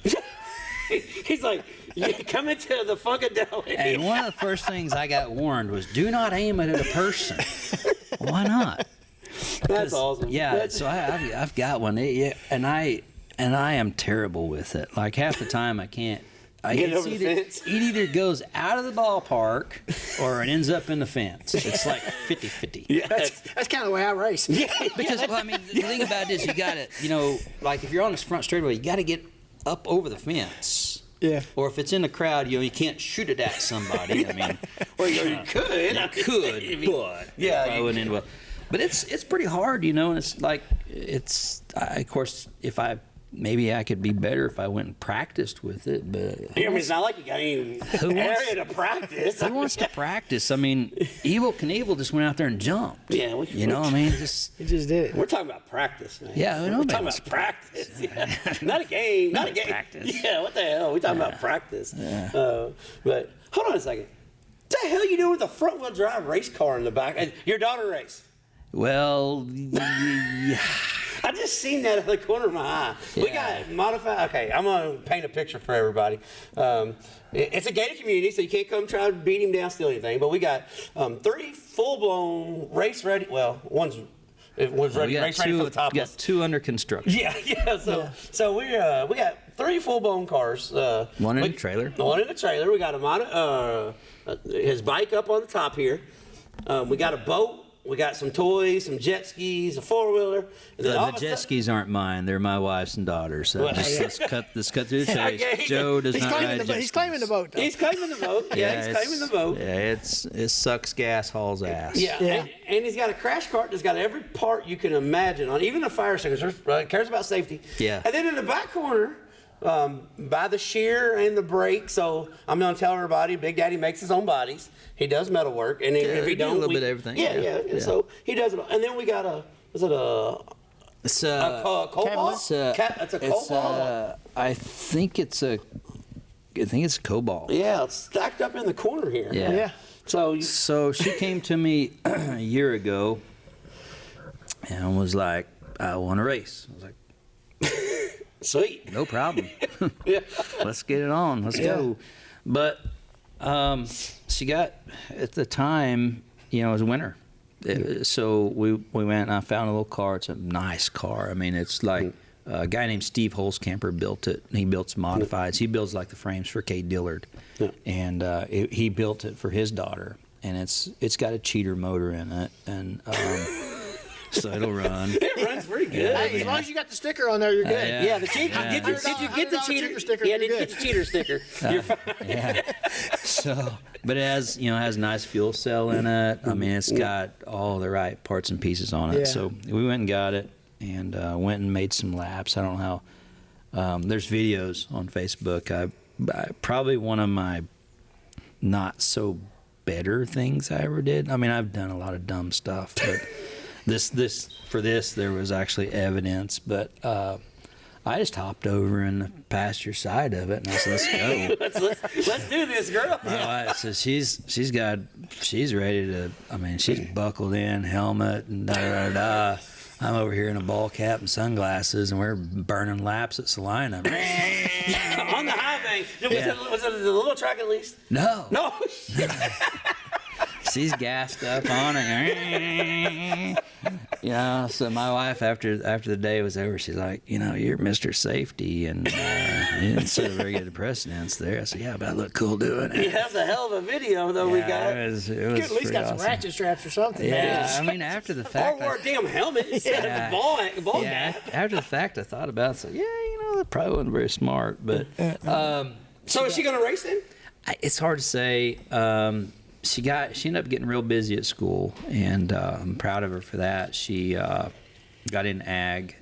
He's like, you come into the Funkadelic. And one of the first things I got warned was, do not aim it at a person. Why not? That's awesome. Yeah, so I've got one, and I am terrible with it. Like half the time I can't Get it over the fence. It either goes out of the ballpark or it ends up in the fence. It's like 50-50. Yeah. That's kind of the way I race. Yeah. Because, well, I mean, the thing about it is you got to, you know, like if you're on this front straightaway, you got to get up over the fence. Yeah. Or if it's in the crowd, you know, you can't shoot it at somebody. I mean, Well, you could. you could, but Yeah, I wouldn't end well. But it's pretty hard, you know, and it's like, of course, maybe I could be better if I went and practiced with it, but I mean, it's not like you got any area to practice. who wants to practice? I mean, Evel Knievel just went out there and jumped. Yeah, you know, I mean, just He just did it. we're talking about practice, man. Yeah, we know we're that talking was about practice. Yeah. Not a game. Not a game. practice. Yeah, what the hell? We're talking about practice. Yeah. But hold on a second. What the hell you doing with a front wheel drive race car in the back? And your daughter race. well, yeah. I just seen that at the corner of my eye. We Yeah. got modified. Okay, I'm gonna paint a picture for everybody. It's a gated community, so you can't come try to beat him down, steal anything. But we got 3 full-blown race ready. Well, one's ready, race ready for the top. We got 2 under construction. Yeah. So we got 3 full-blown cars. One in the trailer. One in the trailer. We got his bike up on the top here. We got a boat. We got some toys, some jet skis, a 4-wheeler. The jet skis aren't mine; they're my wife's and daughters. So Well, let's cut through the chase. Yeah, Joe does He's not claiming ride the jet he's claiming the skis. boat, though. He's claiming the boat. Yeah, he's claiming the boat. Yeah, it sucks gas, hauls ass. Yeah, Yeah. And he's got a crash cart that's got every part you can imagine on, even the fire extinguisher. Cares about safety. Yeah. And then in the back corner, by the shear and the brake. So I'm gonna tell everybody, Big Daddy makes his own bodies. He does metal work, and if he he do a don't, little bit of everything. Yeah. So he does it. All. And then we got It's a cobalt? It's It's a cobalt. I think it's a cobalt. Yeah, it's stacked up in the corner here. Yeah. So So she came to me a year ago and was like, "I want to race." I was like, sweet. "No problem. Yeah. Let's get it on. Let's go." But she got, at the time, you know, it was winter. So we went and I found a little car. It's a nice car. I mean, it's like a guy named Steve Holzkamper built it. He built some modifieds. He builds like the frames for Kay Dillard. Yeah. And he built it for his daughter. And it's got a cheater motor in it. And so it'll run. It runs pretty good. Hey, as long as you got the sticker on there, you're good. yeah. Yeah, the cheater. Yeah. Did you get the $100 cheater cheater sticker, Yeah, you're did you good. get the cheater sticker? You're fine. Yeah. So, but it has, you know, has a nice fuel cell in it. I mean, it's got all the right parts and pieces on it. Yeah. So we went and got it and went and made some laps. I don't know how. There's videos on Facebook. I probably one of my not so better things I ever did. I mean, I've done a lot of dumb stuff, but this there was actually evidence. But I just hopped over in the passenger side of it, and I said, "Let's go." Let's do this, girl. My wife says she's ready to. I mean, she's buckled in, helmet, and da da da. I'm over here in a ball cap and sunglasses, and we're burning laps at Salina. On the highway. Was it the little track at least? No, No. she's gassed up on it. Yeah, so my wife, after the day was over, she's like, "You know, you're Mr. Safety, and you didn't set a very good precedence there." I said, "Yeah, but I look cool doing it." Yeah, that's a hell of a video, though, we got. It was You could at least pretty got some awesome. ratchet straps or something. Yeah, man. I mean, after the Or fact, wore a damn helmet instead Yeah. of a ball yeah, cap. after the fact, I thought about it. So, yeah, you know, that probably wasn't very smart, but So is she going to race then? it's hard to say. She ended up getting real busy at school, and I'm proud of her for that. She got in ag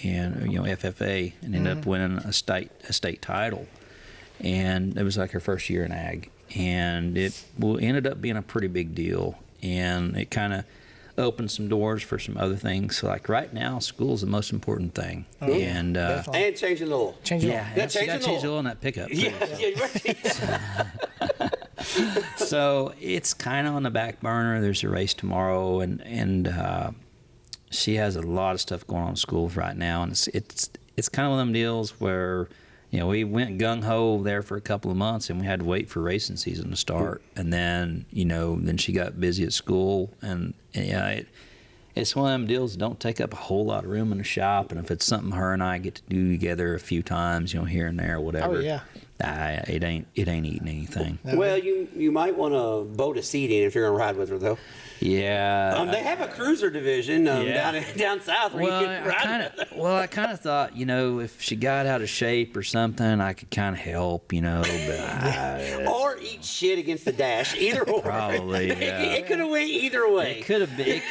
and, you know, FFA, and ended up winning a state title. And it was like her first year in ag, and it ended up being a pretty big deal. And it kind of opened some doors for some other things. So, like right now, school is the most important thing. And definitely. And changing the oil. Change it. yeah, all. Yeah, and she got changing to change the the oil in that pickup. too. Yeah, right. So it's kind of on the back burner. There's a race tomorrow, and she has a lot of stuff going on in school right now, and it's kind of one of them deals where, you know, we went gung ho there for a couple of months, and we had to wait for racing season to start, and then, you know, then she got busy at school, and yeah, It's one of them deals that don't take up a whole lot of room in the shop, and if it's something her and I get to do together a few times, here and there, or whatever. Oh yeah. It ain't eating anything. Well, you might want to boat a seat in if you're gonna ride with her, though. Yeah. They have a cruiser division down south where you can ride. I kind of thought, if she got out of shape or something, I could kind of help, but or eat shit against the dash. Either or. Probably. Yeah. It could have went either way. It could have been.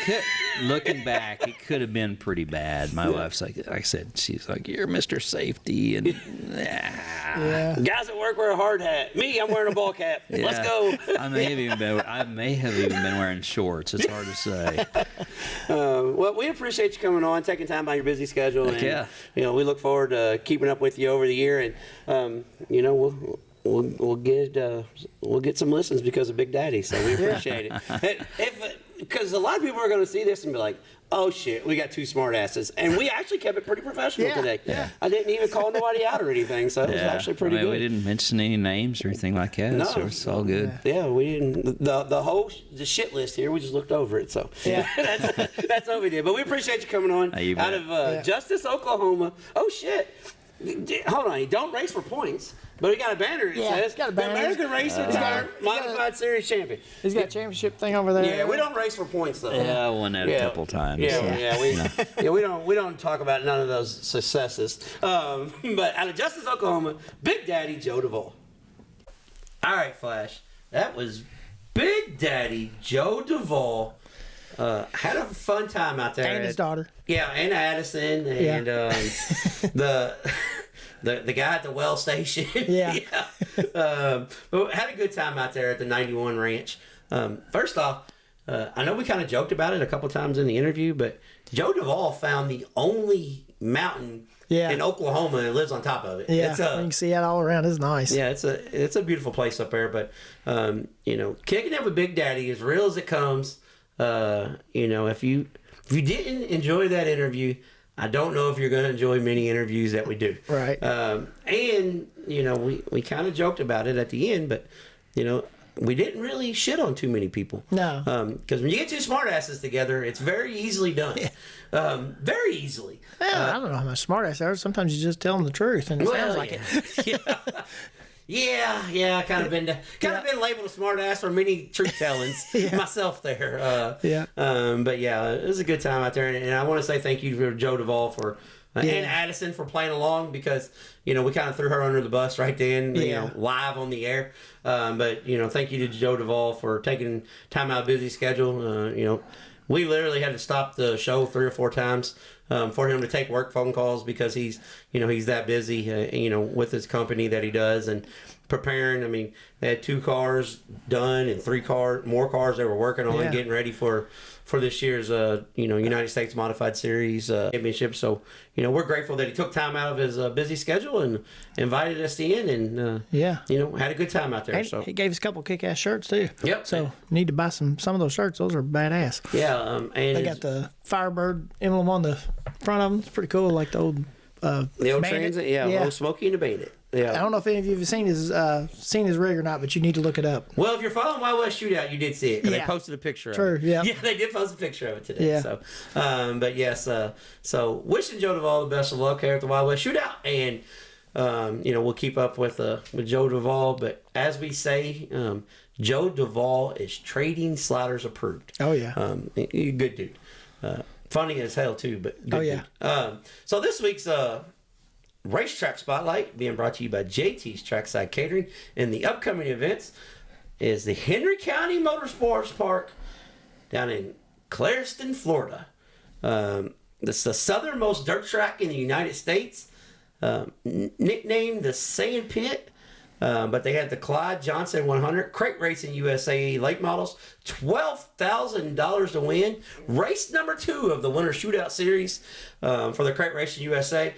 Looking back, it could have been pretty bad. My wife's like I said, she's like, "You're Mr. Safety," and guys at work wear a hard hat. Me, I'm wearing a ball cap. Yeah. Let's go. I may have even been wearing shorts. It's hard to say. Well, we appreciate you coming on, taking time out of your busy schedule. And, yeah. We look forward to keeping up with you over the year, and we'll get some listens because of Big Daddy. So we appreciate it. Because a lot of people are going to see this and be like, "Oh shit, we got two smart asses," and we actually kept it pretty professional today. Yeah. I didn't even call nobody out or anything, so it was actually pretty good. We didn't mention any names or anything like that, so it's all good. Yeah, we didn't. The shit list here, we just looked over it. So that's what we did. But we appreciate you coming on out of Justice, Oklahoma. Oh shit! Hold on, you don't race for points. But we got a banner. It says got a banner. The American Racer Tire Modified Series Champion. He's got a championship thing over there. Yeah, we don't race for points though. Yeah, I won that a couple times. We don't talk about none of those successes. But out of Justice, Oklahoma, Big Daddy Joe Duvall. All right, Flash. That was Big Daddy Joe Duvall. Had a fun time out there. And his daughter. Yeah, and Addison and the guy at the well station. But had a good time out there at the 91 Ranch. First off, I know we kind of joked about it a couple times in the interview, but Joe Duvall found the only mountain in Oklahoma and lives on top of it. Yeah, you can see it all around. It's nice. Yeah, it's a beautiful place up there. But kicking it with Big Daddy, as real as it comes. If you didn't enjoy that interview, I don't know if you're going to enjoy many interviews that we do. Right. And we kind of joked about it at the end, but we didn't really shit on too many people. No. Because when you get two smartasses together, it's very easily done. Very easily. Well, I don't know how much smartass they are. Sometimes you just tell them the truth, and it sounds like it. Yeah, kind of been labeled a smart ass for many truth tellings myself there. But it was a good time out there, and I want to say thank you to Joe Duvall for and Addison for playing along because we kind of threw her under the bus right then, live on the air. But thank you to Joe Duvall for taking time out of busy schedule. We literally had to stop the show 3 or 4 times for him to take work phone calls because he's that busy, with his company that he does and preparing. I mean, they had 2 cars done and 3 more cars they were working on getting ready for this year's United States Modified Series Championship. So we're grateful that he took time out of his busy schedule and invited us in and had a good time out there. And so he gave us a couple kick-ass shirts too. Yep. So need to buy some of those shirts. Those are badass. Yeah. And they got the Firebird emblem on the front of them. It's pretty cool, like the old Bandit. Transit. Old Smokey and the Bandit. Yeah. I don't know if any of you have seen his rig or not, but you need to look it up. Well, if you're following Wild West Shootout, you did see it. They posted a picture of it. Yeah. Yeah, they did post a picture of it today. Yeah. So, but yes, so wishing Joe Duvall the best of luck here at the Wild West Shootout, and we'll keep up with Joe Duvall. But as we say, Joe Duvall is trading sliders approved. Oh yeah. Good dude. Funny as hell too, but good dude. So this week's Racetrack Spotlight being brought to you by JT's Trackside Catering, and the upcoming events is the Henry County Motorsports Park down in Clareston, Florida. It's the southernmost dirt track in the United States, nicknamed the Sand Pit. But they had the Clyde Johnson 100 Crate Racing USA late models, $12,000 to win. Race number 2 of the Winter Shootout Series for the Crate Racing USA.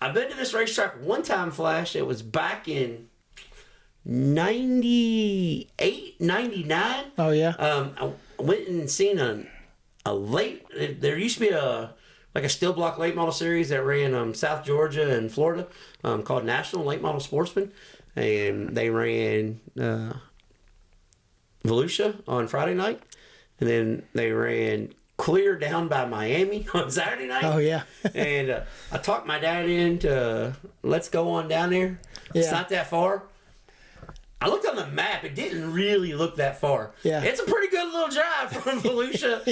I've been to this racetrack one time, Flash. It was back in 98, 99. Oh, yeah. I went and seen a late... There used to be a steel block late model series that ran South Georgia and Florida called National Late Model Sportsman. And they ran Volusia on Friday night. And then they ran clear down by Miami on Saturday night. Oh, yeah. And I talked my dad into let's go on down there. Yeah. It's not that far. I looked on the map. It didn't really look that far. Yeah. It's a pretty good little drive from Volusia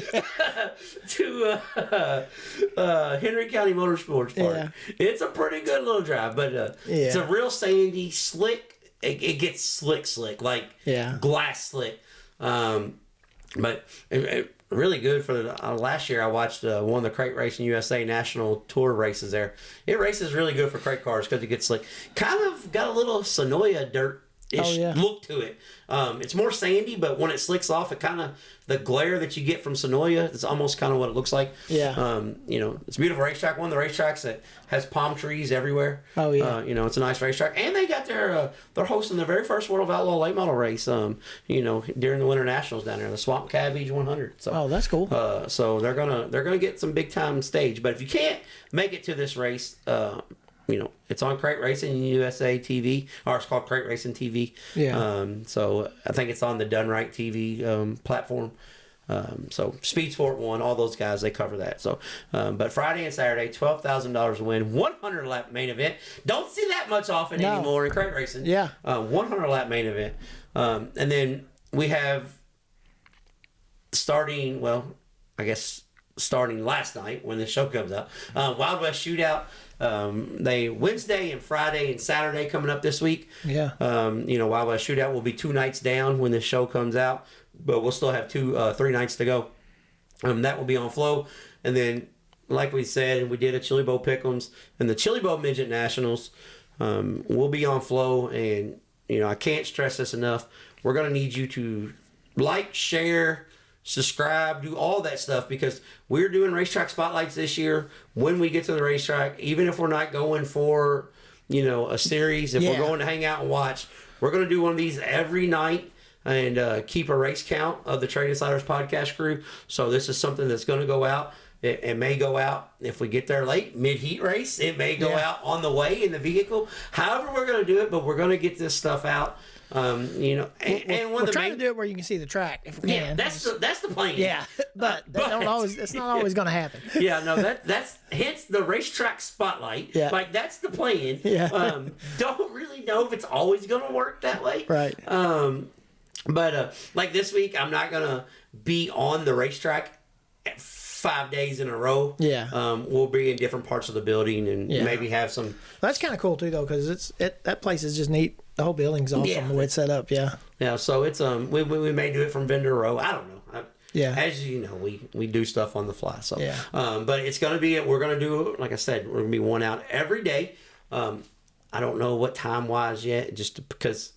to Henry County Motorsports Park. Yeah. It's a pretty good little drive, but it's a real sandy, slick. It gets slick, like glass slick. But really good for the last year. I watched one of the Crate Racing USA National Tour races there. It races really good for crate cars because it gets slick. Kind of got a little Sonoya dirt look to it. It's more sandy, but when it slicks off, it kind of the glare that you get from Sonoya, it's almost kind of what it looks like. Yeah. It's a beautiful racetrack. One of the racetracks that has palm trees everywhere. Oh yeah. It's a nice racetrack, and they got their they're hosting the very first World of Outlaw late model race. During the Winter Nationals down there, the Swamp Cabbage 100. So that's cool. So they're gonna get some big time stage. But if you can't make it to this race, it's on Crate Racing USA TV, or it's called Crate Racing TV. Yeah. So I think it's on the Done Right TV platform. So Speed Sport 1, all those guys, they cover that. So, but Friday and Saturday, $12,000 to win, 100 lap main event. Don't see that much often anymore in Crate Racing. Yeah. 100 lap main event. And then we have starting last night when the show comes out, Wild West Shootout. They Wednesday and Friday and Saturday coming up this week. Yeah. Wild West Shootout will be 2 nights down when this show comes out, but we'll still have 3 nights to go. That will be on Flow, and then like we said, we did a Chili Bowl Pick'ems and the Chili Bowl Midget Nationals. Will be on Flow, and I can't stress this enough. We're gonna need you to like, share, subscribe, do all that stuff, because we're doing racetrack spotlights this year when we get to the racetrack. Even if we're not going for a series, if we're going to hang out and watch, we're going to do one of these every night and keep a race count of the Trade Insiders podcast crew. So this is something that's going to go out. It may go out if we get there late, mid-heat race. It may go out on the way in the vehicle. However we're going to do it, but we're going to get this stuff out. And we're trying to do it where you can see the track if we can. Yeah, that's the plan. Yeah, but it's not always going to happen. Yeah, no, that's hence the racetrack spotlight. Yeah, like that's the plan. Yeah, don't really know if it's always going to work that way. Right. But like this week, I'm not going to be on the racetrack 5 days in a row. Yeah. We'll be in different parts of the building and maybe have some. That's kind of cool too, though, because that place is just neat. The whole building's awesome the way it's set up. Yeah. Yeah. So it's we may do it from vendor row. I don't know. As you know, we do stuff on the fly. So but it's gonna be we're gonna do, like I said, we're gonna be one out every day. I don't know what time wise yet, just because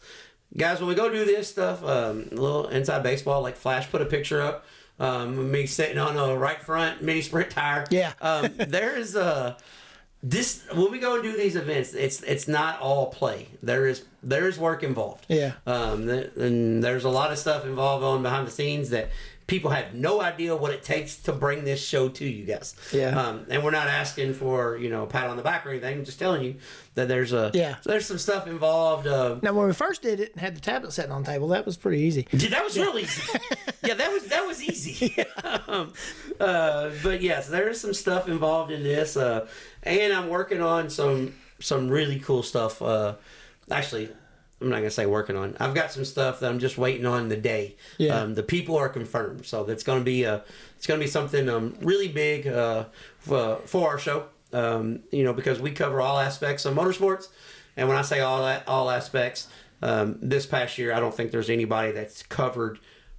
guys, when we go do this stuff, a little inside baseball, like Flash put a picture up. Me sitting on a right front mini sprint tire. Yeah. There's this when we go and do these events, it's not all play. There is work involved. Yeah. And there's a lot of stuff involved on behind the scenes that people have no idea what it takes to bring this show to you guys. Yeah. And we're not asking for a pat on the back or anything. I'm just telling you that there's some stuff involved. Now, when we first did it and had the tablet sitting on the table, that was pretty easy. Yeah, that was real easy. Yeah, that was easy. But yes, there is some stuff involved in this, and I'm working on some really cool stuff. Actually, I'm not gonna say working on. I've got some stuff that I'm just waiting on the day. Yeah. The people are confirmed, so that's gonna be something really big for our show. Because we cover all aspects of motorsports, and when I say all aspects, this past year I don't think there's anybody that's covered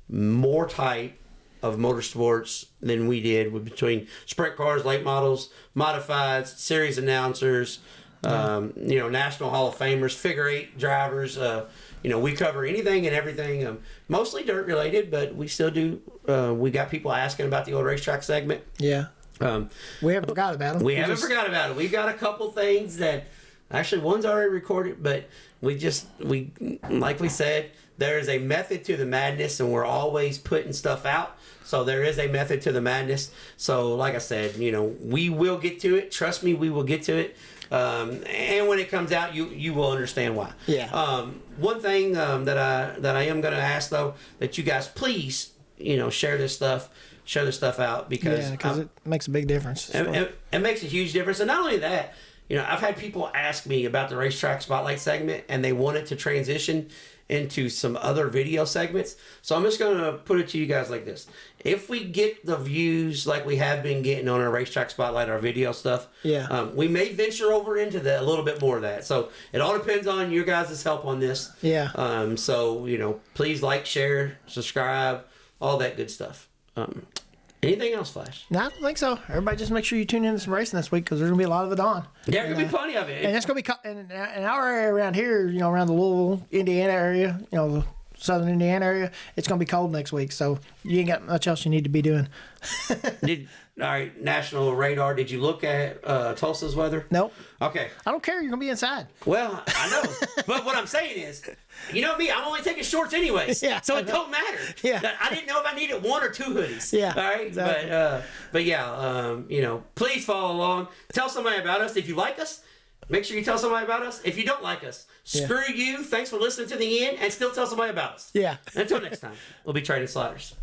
more type of motorsports than we did, between sprint cars, late models, modifieds, series announcers. National Hall of Famers, figure 8 drivers. We cover anything and everything, mostly dirt related, but we still do. We got people asking about the old racetrack segment. Yeah. We haven't forgot about them. We haven't forgot about it. We've got a couple things that actually one's already recorded, but like we said, there is a method to the madness, and we're always putting stuff out. So there is a method to the madness. So like I said, we will get to it. Trust me, we will get to it. And when it comes out, you will understand why. Yeah. One thing that I am going to ask, though, that you guys please share this stuff share the stuff out because it makes a big difference. It makes a huge difference. And not only that, you know, I've had people ask me about the racetrack spotlight segment, and they wanted to transition into some other video segments. So I'm just going to put it to you guys like this. If we get the views like we have been getting on our racetrack spotlight, our video stuff, we may venture over into a little bit more of that. So it all depends on your guys' help on this. Yeah. So, you know, please like, share, subscribe, all that good stuff. Anything else, Flash? No, I don't think so. Everybody just make sure you tune in to some racing this week because there's going to be a lot of it on. There's going to be plenty of it. And it's going to be in our area around here, you know, around the Louisville, Indiana area, you know, the southern Indiana area, it's going to be cold next week. So you ain't got much else you need to be doing. All right, national radar. Did you look at Tulsa's weather? Nope. Okay. I don't care. You're going to be inside. Well, I know. But what I'm saying is, you know me, I'm only taking shorts anyways. Yeah. So it don't matter. Yeah. I didn't know if I needed 1 or 2 hoodies. Yeah. All right. Exactly. But yeah, you know, please follow along. Tell somebody about us. If you like us, make sure you tell somebody about us. If you don't like us, screw you. Thanks for listening to the end and still tell somebody about us. Yeah. Until next time, we'll be trading sliders.